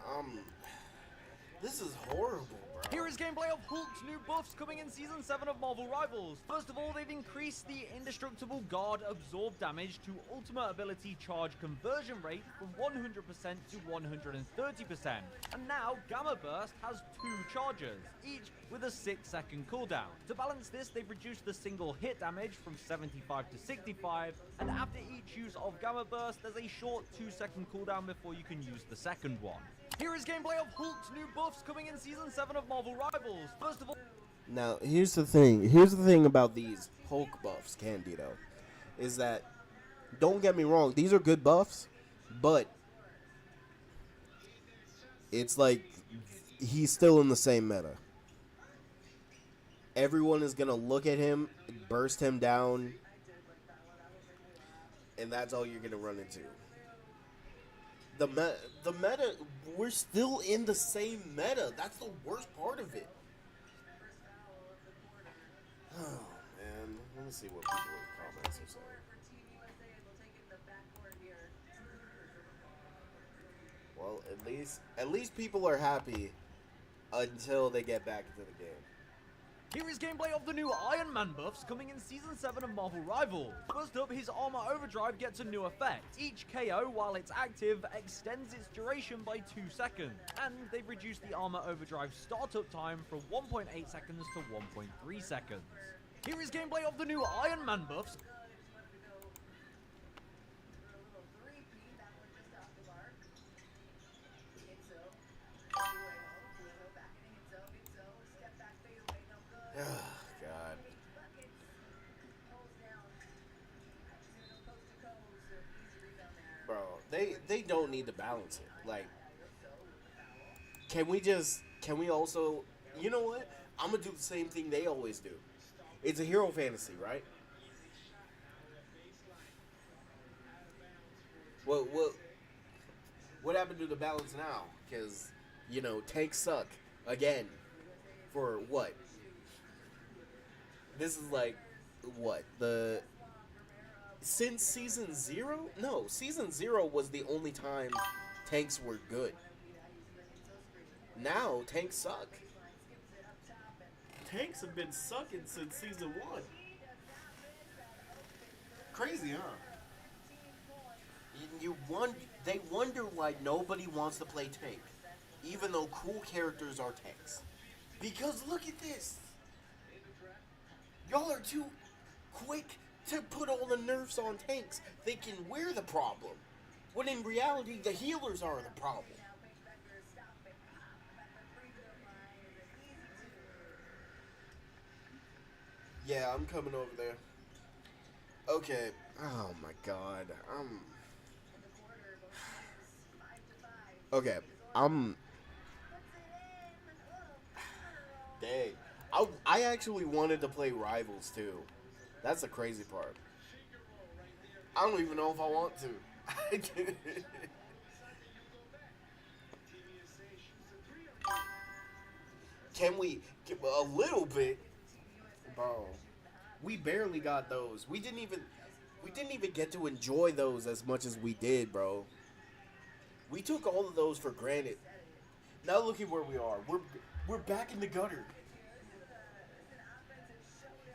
this is horrible, bro. Here is gameplay of Hulk's new buffs coming in Season 7 of Marvel Rivals. First of all, they've increased the indestructible guard absorb damage to ultimate ability charge conversion rate from 100% to 130%. And now Gamma Burst has 2 charges, each with a 6-second cooldown. To balance this, they've reduced the single hit damage from 75 to 65, and after each use of Gamma Burst, there's a short 2-second cooldown before you can use the second one. Here is gameplay of Hulk's new buffs coming in Season 7 of Marvel Rivals. First of all... Now, here's the thing. Here's the thing about these Hulk buffs, Candido, is that, don't get me wrong, these are good buffs, but it's like he's still in the same meta. Everyone is going to look at him, burst him down, and that's all you're going to run into. The meta, we're still in the same meta. That's the worst part of it. Oh, man. Let me see what people in the comments are saying. Well, at least people are happy until they get back into the game. Here is gameplay of the new Iron Man buffs coming in Season 7 of Marvel Rivals. First up, his Armor Overdrive gets a new effect. Each KO, while it's active, extends its duration by 2 seconds. And they've reduced the Armor Overdrive startup time from 1.8 seconds to 1.3 seconds. Here is gameplay of the new Iron Man buffs. God. Bro, they don't need to balance it. Like, can we also, you know what? I'm gonna do the same thing they always do. It's a hero fantasy, right? What happened to the balance now? Because, you know, tanks suck again. For what? This is like, what? Since Season 0? No, Season 0 was the only time tanks were good. Now, tanks suck. Tanks have been sucking since Season 1. Crazy, huh? They wonder why nobody wants to play tank, even though cool characters are tanks. Because look at this. Y'all are too quick to put all the nerfs on tanks, thinking we're the problem. When in reality, the healers are the problem. Yeah, I'm coming over there. Okay. Oh my god. Okay. Dang. I actually wanted to play Rivals too. That's the crazy part. I don't even know if I want to. Can we a little bit, bro? We barely got those. We didn't even get to enjoy those as much as we did, bro. We took all of those for granted. Now look at where we are. We're back in the gutter.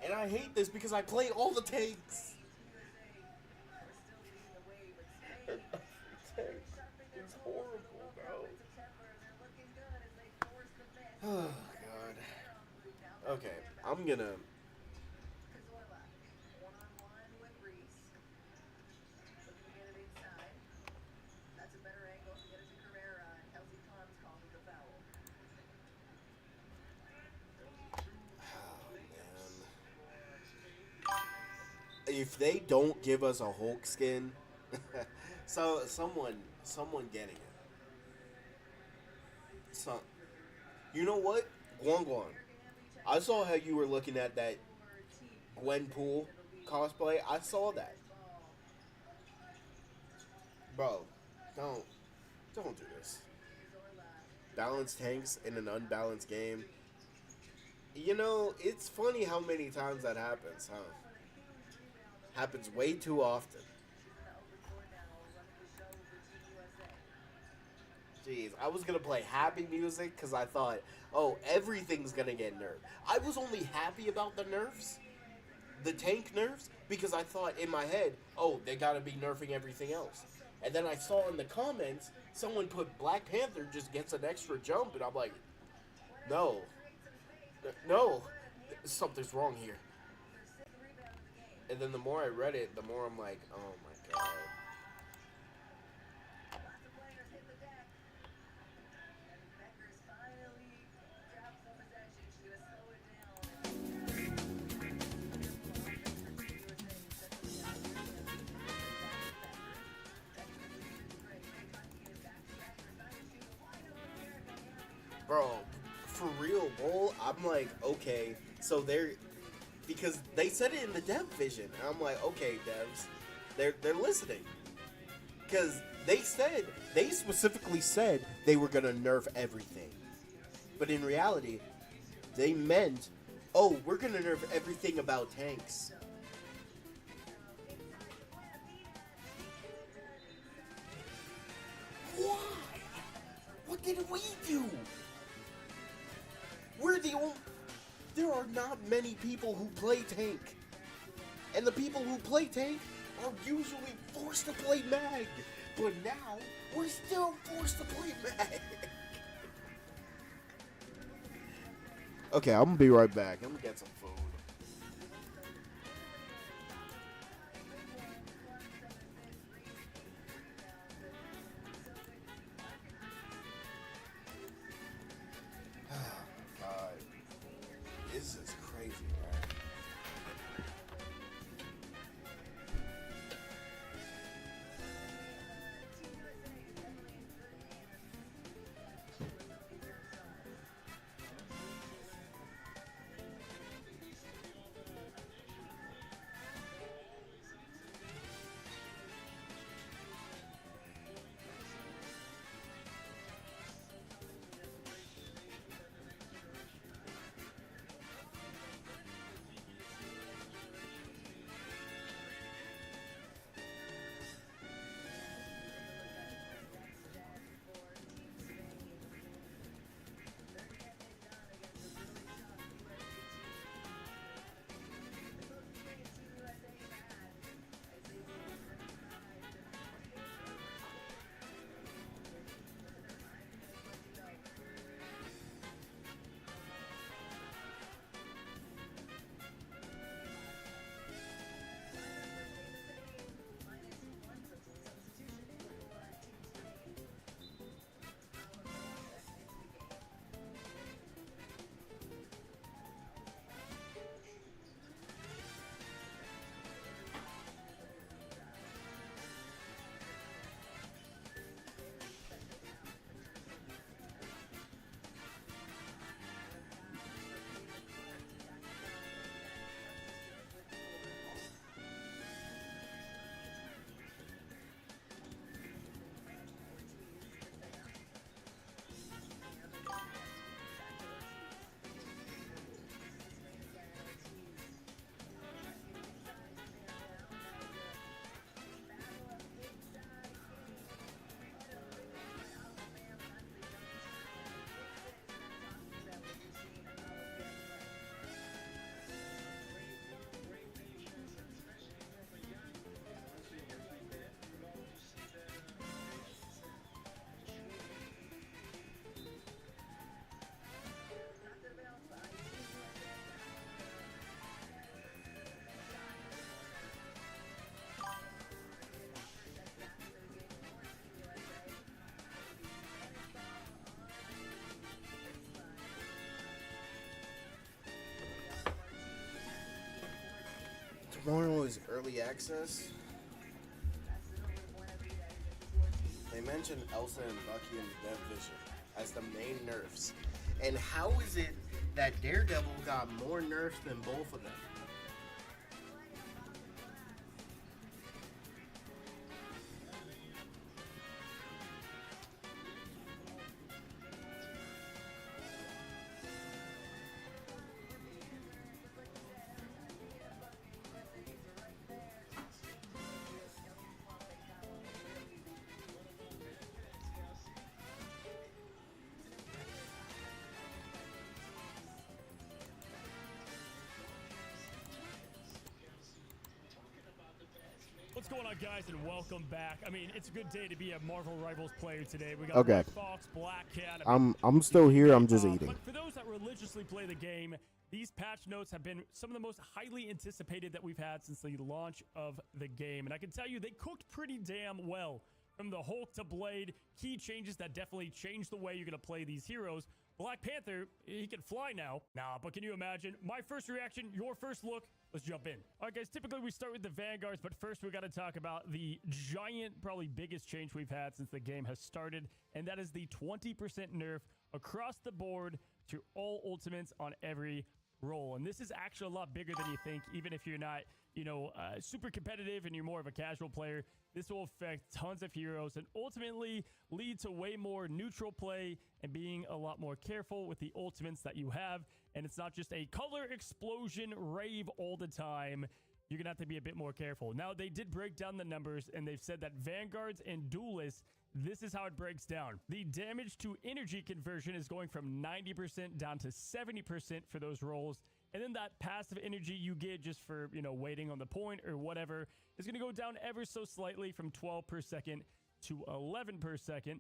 And I hate this because I play all the tanks. It's horrible, bro. Oh god. Okay, I'm gonna. If they don't give us a Hulk skin, so someone getting it. So, you know what, Guan Guan? I saw how you were looking at that Gwenpool cosplay. I saw that, bro. Don't do this. Balance tanks in an unbalanced game. You know, it's funny how many times that happens, huh? Happens way too often. Jeez, I was gonna play happy music because I thought, oh, everything's gonna get nerfed. I was only happy about the nerfs, the tank nerfs, because I thought in my head, oh, they gotta be nerfing everything else. And then I saw in the comments, someone put Black Panther just gets an extra jump, and I'm like, no. No. Something's wrong here. And then the more I read it, the more I'm like, oh my god. Bro, for real, Bull, I'm like, okay, so because they said it in the dev vision, and I'm like, okay, devs, they're listening, because they specifically said they were gonna nerf everything, but in reality, they meant, oh, we're gonna nerf everything about tanks. Why? What did we do? We're the only. There are not many people who play tank. And the people who play tank are usually forced to play mag. But now, we're still forced to play mag. Okay, I'm gonna be right back. I'm gonna get some food. This is crazy, man. Immortal is early access. They mentioned Elsa and Bucky in the Dev Vision as the main nerfs. And how is it that Daredevil got more nerfs than both of them? What's going on, guys, and welcome back. I mean, it's a good day to be a Marvel Rivals player today. We got Okay. Red Fox, Black Cat. I mean, I'm still here. I'm just eating. But for those that religiously play the game, these patch notes have been some of the most highly anticipated that we've had since the launch of the game. And I can tell you, they cooked pretty damn well. From the Hulk to Blade, key changes that definitely changed the way you're going to play these heroes. Black Panther, he can fly now. Nah, but can you imagine? My first reaction, your first look, let's jump in. All right, guys, typically we start with the Vanguards, but first we got to talk about the giant, probably biggest change we've had since the game has started, and that is the 20% nerf across the board to all ultimates on every role. And this is actually a lot bigger than you think, even if you're not, super competitive and you're more of a casual player. This will affect tons of heroes and ultimately lead to way more neutral play and being a lot more careful with the ultimates that you have. And it's not just a color explosion rave all the time. You're going to have to be a bit more careful. Now, they did break down the numbers, and they've said that Vanguards and Duelists, this is how it breaks down. The damage to energy conversion is going from 90% down to 70% for those roles. And then that passive energy you get just for, waiting on the point or whatever is going to go down ever so slightly from 12 per second to 11 per second.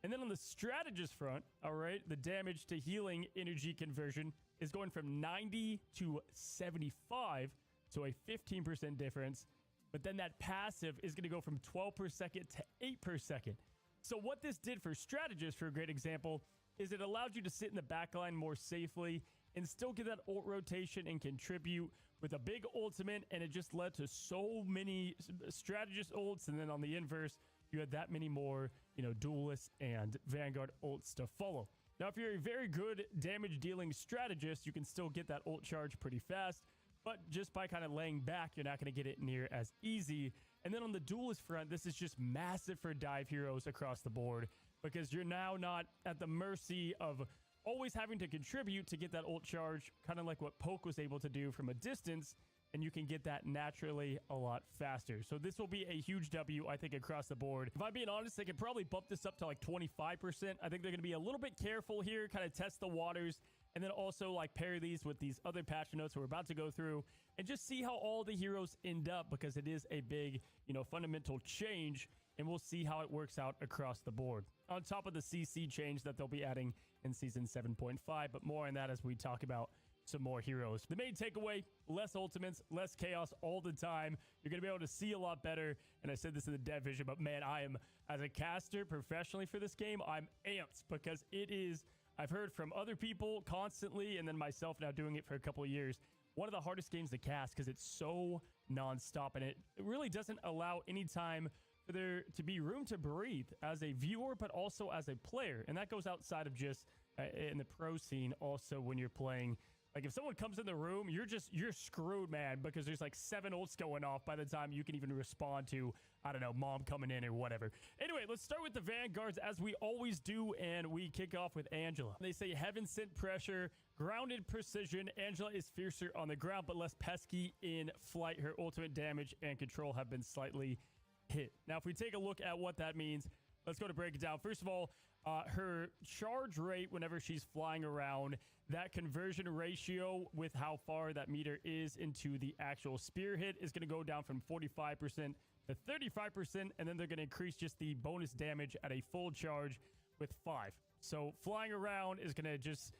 And then on the strategist front, all right, the damage to healing energy conversion is going from 90 to 75, so a 15% difference. But then that passive is going to go from 12 per second to 8 per second. So what this did for strategists, for a great example, is it allowed you to sit in the backline more safely and still get that ult rotation and contribute with a big ultimate, and it just led to so many strategist ults, and then on the inverse, you had that many more, duelists and Vanguard ults to follow. Now, if you're a very good damage-dealing strategist, you can still get that ult charge pretty fast, but just by kind of laying back, you're not going to get it near as easy. And then on the duelist front, this is just massive for dive heroes across the board, because you're now not at the mercy of always having to contribute to get that ult charge, kind of like what Poke was able to do from a distance, and you can get that naturally a lot faster. So this will be a huge W, I think, across the board. If I'm being honest, they could probably bump this up to like 25%. I think they're going to be a little bit careful here, kind of test the waters, and then also like pair these with these other patch notes we're about to go through and just see how all the heroes end up, because it is a big, fundamental change, and we'll see how it works out across the board. On top of the CC change that they'll be adding in Season 7.5, but more on that as we talk about some more heroes. The main takeaway, less ultimates, less chaos all the time. You're going to be able to see a lot better, and I said this in the dev vision, but man, I am, as a caster professionally for this game, I'm amped, because it is, I've heard from other people constantly, and then myself now doing it for a couple of years, one of the hardest games to cast because it's so nonstop, and it really doesn't allow any time for there to be room to breathe as a viewer, but also as a player. And that goes outside of just in the pro scene also when you're playing. Like if someone comes in the room, you're screwed, man, because there's like 7 ults going off by the time you can even respond to, I don't know, mom coming in or whatever. Anyway, let's start with the Vanguards as we always do, and we kick off with Angela. They say heaven sent pressure, grounded precision. Angela is fiercer on the ground, but less pesky in flight. Her ultimate damage and control have been slightly hit. Now, if we take a look at what that means, let's go to break it down. First of all, her charge rate whenever she's flying around, that conversion ratio with how far that meter is into the actual spear hit is going to go down from 45% to 35%, and then they're going to increase just the bonus damage at a full charge with 5. So flying around is going to just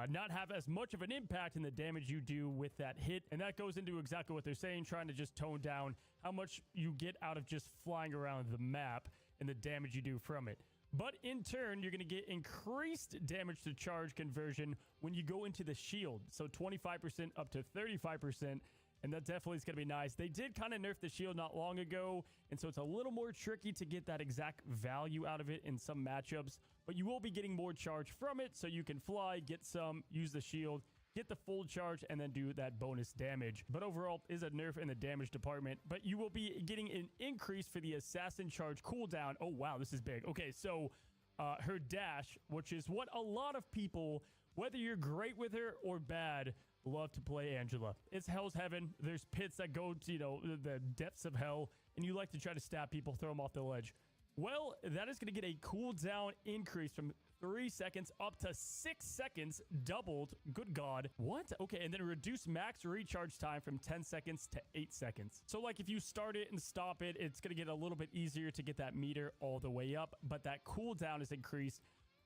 not have as much of an impact in the damage you do with that hit. And that goes into exactly what they're saying, trying to just tone down how much you get out of just flying around the map and the damage you do from it. But in turn, you're going to get increased damage to charge conversion when you go into the shield. So 25% up to 35%. And that definitely is going to be nice. They did kind of nerf the shield not long ago, and so it's a little more tricky to get that exact value out of it in some matchups. But you will be getting more charge from it, so you can fly, get some, use the shield, get the full charge, and then do that bonus damage. But overall, is a nerf in the damage department. But you will be getting an increase for the assassin charge cooldown. Oh, wow, this is big. Okay, so her dash, which is what a lot of people, whether you're great with her or bad, love to play Angela. It's hell's heaven. There's pits that go to, you know, the depths of hell, and you like to try to stab people, throw them off the ledge. Well, that is going to get a cooldown increase from 3 seconds up to 6 seconds, doubled. Good God. What? Okay, and then reduce max recharge time from 10 seconds to 8 seconds. So, like, if you start it and stop it, it's going to get a little bit easier to get that meter all the way up, but that cooldown is increased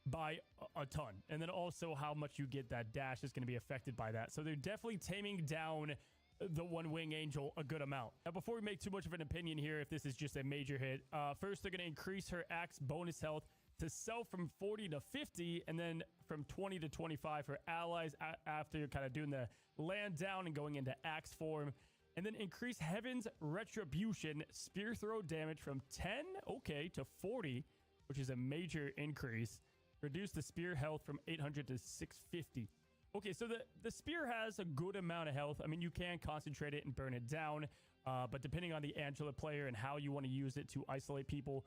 by a ton. And then also how much you get that dash is going to be affected by that. So they're definitely taming down the one wing angel a good amount. Now, before we make too much of an opinion here, if this is just a major hit, first they're going to increase her axe bonus health to self from 40 to 50, and then from 20 to 25 for allies after kind of doing the land down and going into axe form. And then increase Heaven's Retribution spear throw damage from 10, okay, to 40, which is a major increase. Reduce the spear health from 800 to 650. Okay, so the spear has a good amount of health. I mean, you can concentrate it and burn it down, but depending on the Angela player and how you want to use it to isolate people,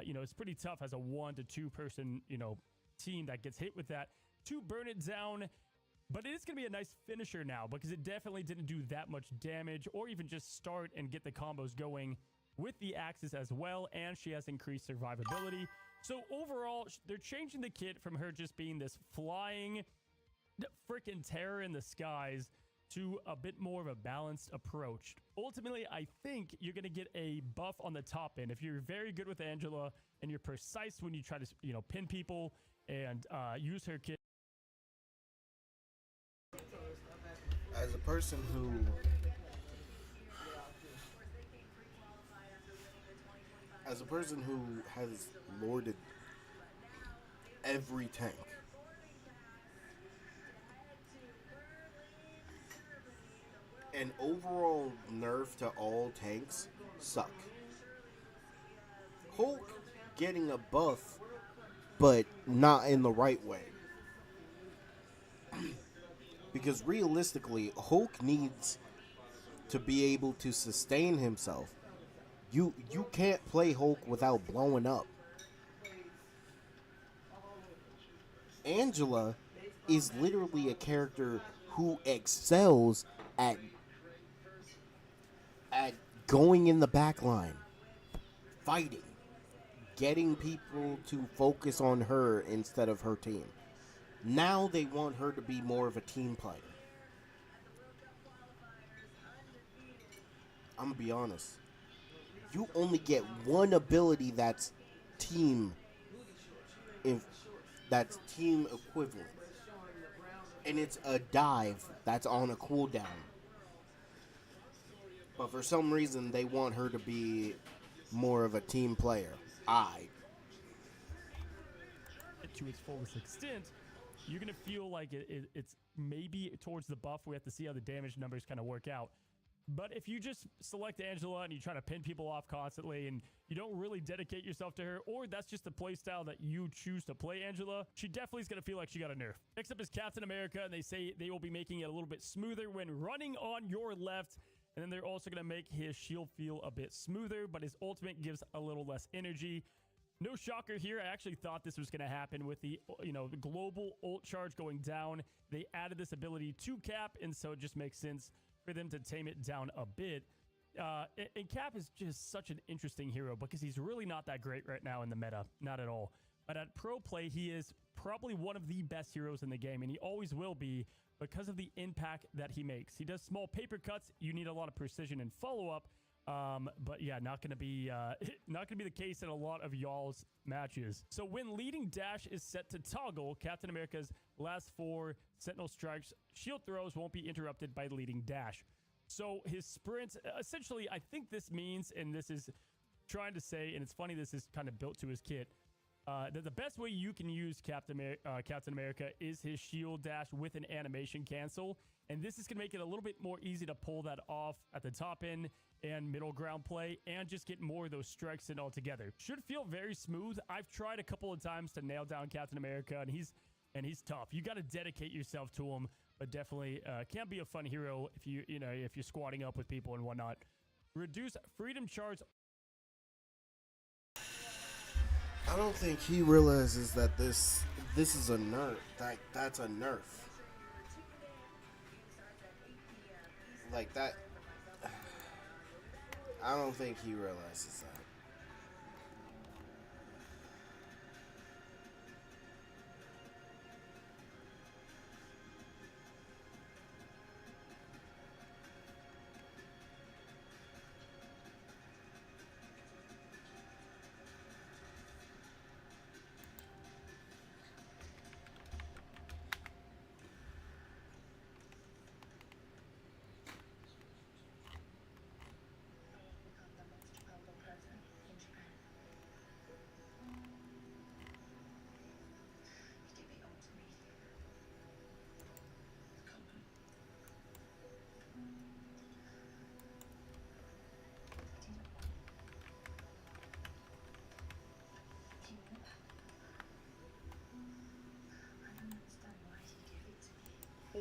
you know, it's pretty tough as a 1 to 2 person, you know, team that gets hit with that to burn it down. But it is going to be a nice finisher now because it definitely didn't do that much damage or even just start and get the combos going with the axes as well. And she has increased survivability. So overall, they're changing the kit from her just being this flying freaking terror in the skies to a bit more of a balanced approach. Ultimately, I think you're going to get a buff on the top end. If you're very good with Angela and you're precise when you try to, you know, pin people and use her kit. As a person who has lorded every tank, an overall nerf to all tanks suck. Hulk getting a buff, but not in the right way. Because realistically, Hulk needs to be able to sustain himself. You can't play Hulk without blowing up. Angela is literally a character who excels at going in the back line, fighting, getting people to focus on her instead of her team. Now they want her to be more of a team player. I'm gonna be honest. You only get one ability that's team equivalent. And it's a dive that's on a cooldown. But for some reason they want her to be more of a team player. To its fullest extent, you're going to feel like it's maybe towards the buff. We have to see how the damage numbers kind of work out. But if you just select Angela and you try to pin people off constantly and you don't really dedicate yourself to her, or that's just the playstyle that you choose to play Angela, she definitely is going to feel like she got a nerf. Next up is Captain America, and they say they will be making it a little bit smoother when running on your left. And then they're also going to make his shield feel a bit smoother, but his ultimate gives a little less energy. No shocker here. I actually thought this was going to happen with the, you know, the global ult charge going down. They added this ability to Cap, and so it just makes sense for them to tame it down a bit. And Cap is just such an interesting hero because he's really not that great right now in the meta. Not at all. But at pro play, he is probably one of the best heroes in the game, and he always will be because of the impact that he makes. He does small paper cuts. You need a lot of precision and follow-up. But yeah, not gonna be the case in a lot of y'all's matches. So when leading dash is set to toggle, Captain America's last 4 Sentinel strikes shield throws won't be interrupted by leading dash. So his sprint, essentially, I think this means, and this is trying to say, and it's funny, this is kind of built to his kit. that the best way you can use Captain America is his shield dash with an animation cancel. And this is going to make it a little bit more easy to pull that off at the top end and middle ground play and just get more of those strikes in altogether. Should feel very smooth. I've tried a couple of times to nail down Captain America, and he's tough. You got to dedicate yourself to him, but definitely can be a fun hero if if you're squatting up with people and whatnot. Reduce freedom charge. I don't think he realizes that this is a nerf. That's a nerf. Like that. I don't think he realizes that.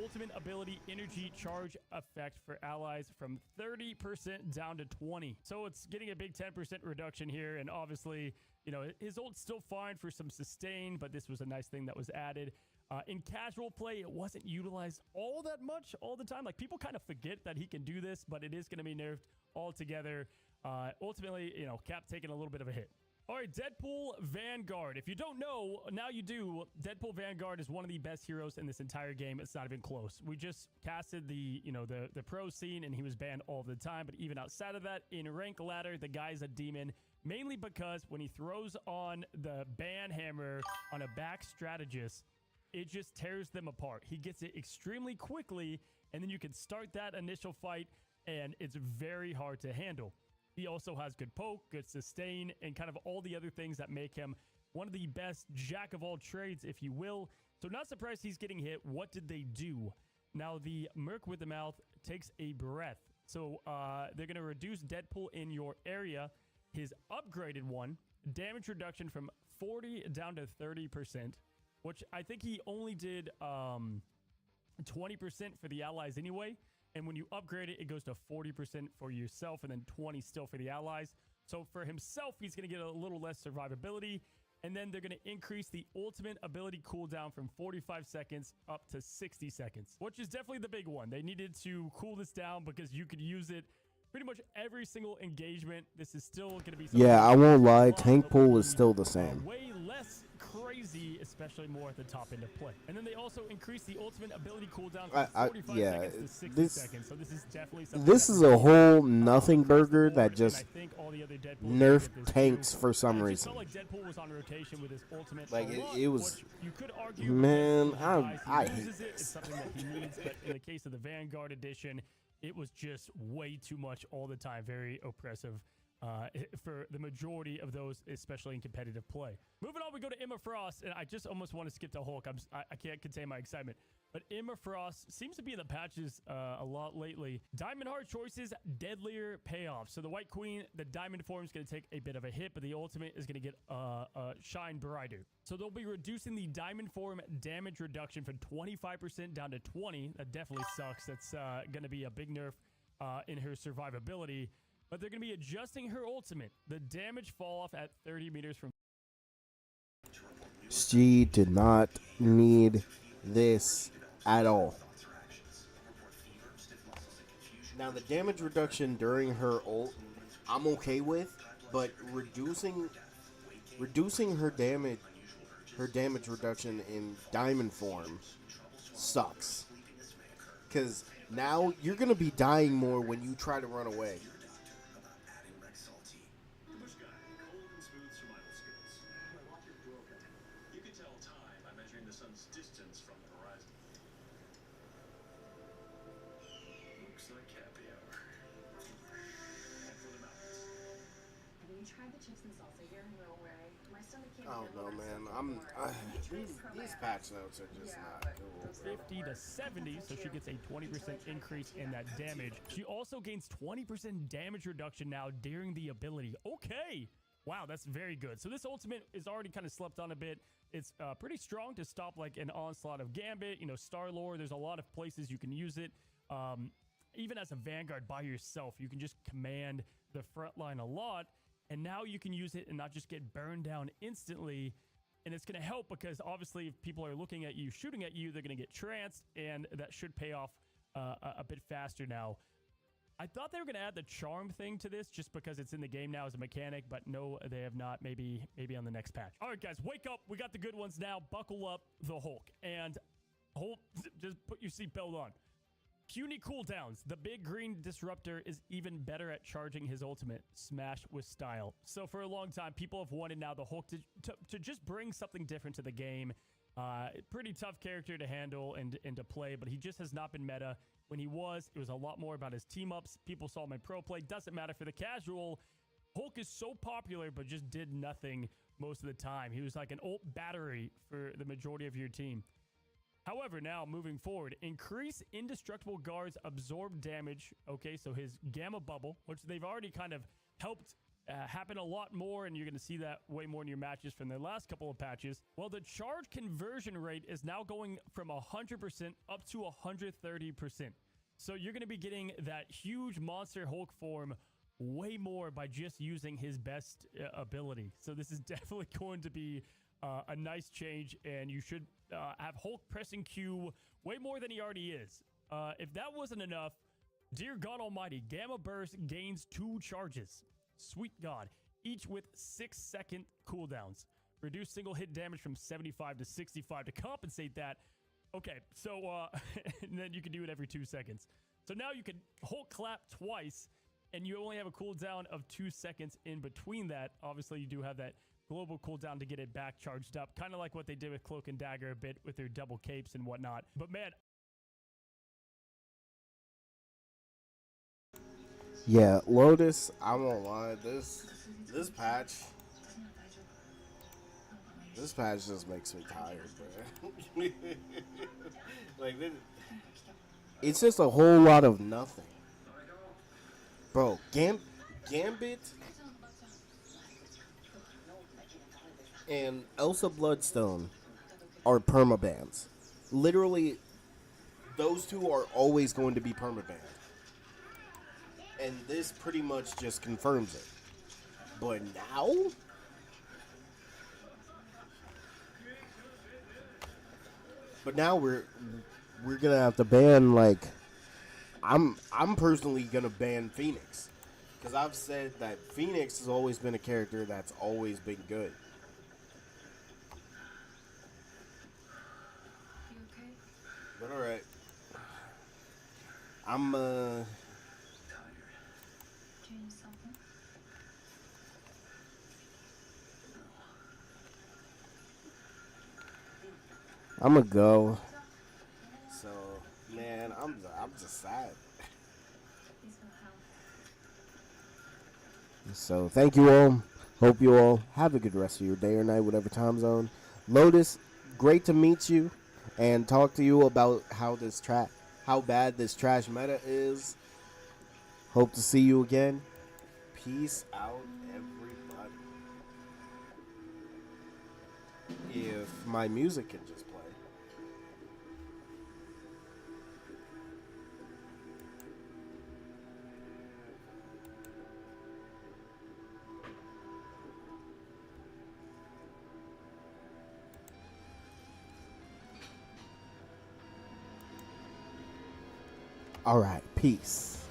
Ultimate ability energy charge effect for allies from 30% down to 20. So it's getting a big 10% reduction here. And obviously, his ult's still fine for some sustain, but this was a nice thing that was added. In casual play, it wasn't utilized all that much all the time. Like, people kind of forget that he can do this, but it is going to be nerfed altogether. Ultimately, Cap taking a little bit of a hit. All right, Deadpool Vanguard. If you don't know, now you do. Deadpool Vanguard is one of the best heroes in this entire game. It's not even close. We just casted the pro scene, and he was banned all the time. But even outside of that, in rank ladder, the guy's a demon, mainly because when he throws on the ban hammer on a back strategist, it just tears them apart. He gets it extremely quickly, and then you can start that initial fight, and it's very hard to handle. He also has good poke, good sustain, and kind of all the other things that make him one of the best jack of all trades, if you will. So not surprised he's getting hit. What did they do? Now, the Merc with the mouth takes a breath. So they're going to reduce Deadpool in your area. His upgraded one, damage reduction from 40 down to 30%, which I think he only did 20% for the allies anyway. And when you upgrade it, it goes to 40% for yourself and then 20 still for the allies. So for himself, he's going to get a little less survivability. And then they're going to increase the ultimate ability cooldown from 45 seconds up to 60 seconds, which is definitely the big one. They needed to cool this down because you could use it pretty much every single engagement. This is still going to be... Yeah, I won't lie. Tank pool is still the same. Way less crazy, especially more at the top end of play. And then they also increase the ultimate ability cooldown from 45 seconds to 60 seconds. So this is definitely something. This is a whole nothing burger that just nerfed tanks for some reason. Like Deadpool was on rotation with his ultimate. Like it was. You could argue, man, I hate this. It's something that he needs, but in the case of the Vanguard edition, it was just way too much all the time. Very oppressive for the majority of those, especially in competitive play. Moving on, we go to Emma Frost, and I just almost want to skip to Hulk. I can't contain my excitement. But Emma Frost seems to be in the patches a lot lately. Diamond Heart choices, deadlier payoffs. So the White Queen, the Diamond form is going to take a bit of a hit, but the ultimate is going to get shine brighter. So they'll be reducing the Diamond form damage reduction from 25% down to 20. That definitely sucks. That's going to be a big nerf in her survivability. But they're going to be adjusting her ultimate. The damage fall off at 30 meters from... She did not need this at all. Now, the damage reduction during her ult, I'm okay with, but reducing her damage reduction in diamond form sucks. Because now you're going to be dying more when you try to run away. I don't know, man. These patch notes are just not cool. 50 to 70, so she gets a 20% increase in that damage. She also gains 20% damage reduction now during the ability. Okay. Wow, that's very good. So this ultimate is already kind of slept on a bit. It's pretty strong to stop like an onslaught of Gambit, Star-Lord. There's a lot of places you can use it. Even as a Vanguard by yourself, you can just command the front line a lot. And now you can use it and not just get burned down instantly. And it's going to help because obviously if people are looking at you, shooting at you, they're going to get tranced. And that should pay off a bit faster now. I thought they were going to add the charm thing to this just because it's in the game now as a mechanic. But no, they have not. Maybe on the next patch. All right, guys, wake up. We got the good ones now. Buckle up, the Hulk. And just put your seatbelt on. Puny cooldowns. The big green disruptor is even better at charging his ultimate, Smash with Style. So for a long time, people have wanted now the Hulk to just bring something different to the game. Pretty tough character to handle and to play, but he just has not been meta. When he was, it was a lot more about his team-ups. People saw him in pro play. Doesn't matter for the casual. Hulk is so popular, but just did nothing most of the time. He was like an ult battery for the majority of your team. However, now moving forward, increase indestructible guards absorb damage. Okay, so his gamma bubble, which they've already kind of helped happen a lot more, and you're going to see that way more in your matches from the last couple of patches. Well, the charge conversion rate is now going from 100% up to 130%. So you're going to be getting that huge monster Hulk form way more by just using his best ability. So this is definitely going to be a nice change, and you should have Hulk pressing Q way more than he already is. If that wasn't enough, dear God Almighty, Gamma Burst gains 2 charges. Sweet God, each with 6-second cooldowns. Reduce single hit damage from 75 to 65 to compensate that. Okay, so and then you can do it every 2 seconds. So now you can Hulk clap twice, and you only have a cooldown of 2 seconds in between that. Obviously, you do have that global cooldown to get it back charged up, kind of like what they did with Cloak and Dagger a bit with their double capes and whatnot. But man, Yeah, Lotus, I won't lie, this patch just makes me tired, bro. Like it's just a whole lot of nothing. Bro, Gambit and Elsa Bloodstone are permabans. Literally, those two are always going to be permabanned. And this pretty much just confirms it. But now? But now we're gonna have to ban, like, I'm personally gonna ban Phoenix. Because I've said that Phoenix has always been a character that's always been good. But alright. I'm gonna go. So, man, I'm just sad. So, thank you all. Hope you all have a good rest of your day or night, whatever time zone. Lotus, great to meet you and talk to you about how bad this trash meta is. Hope to see you again. Peace out, everybody. If my music can just play. All right, peace.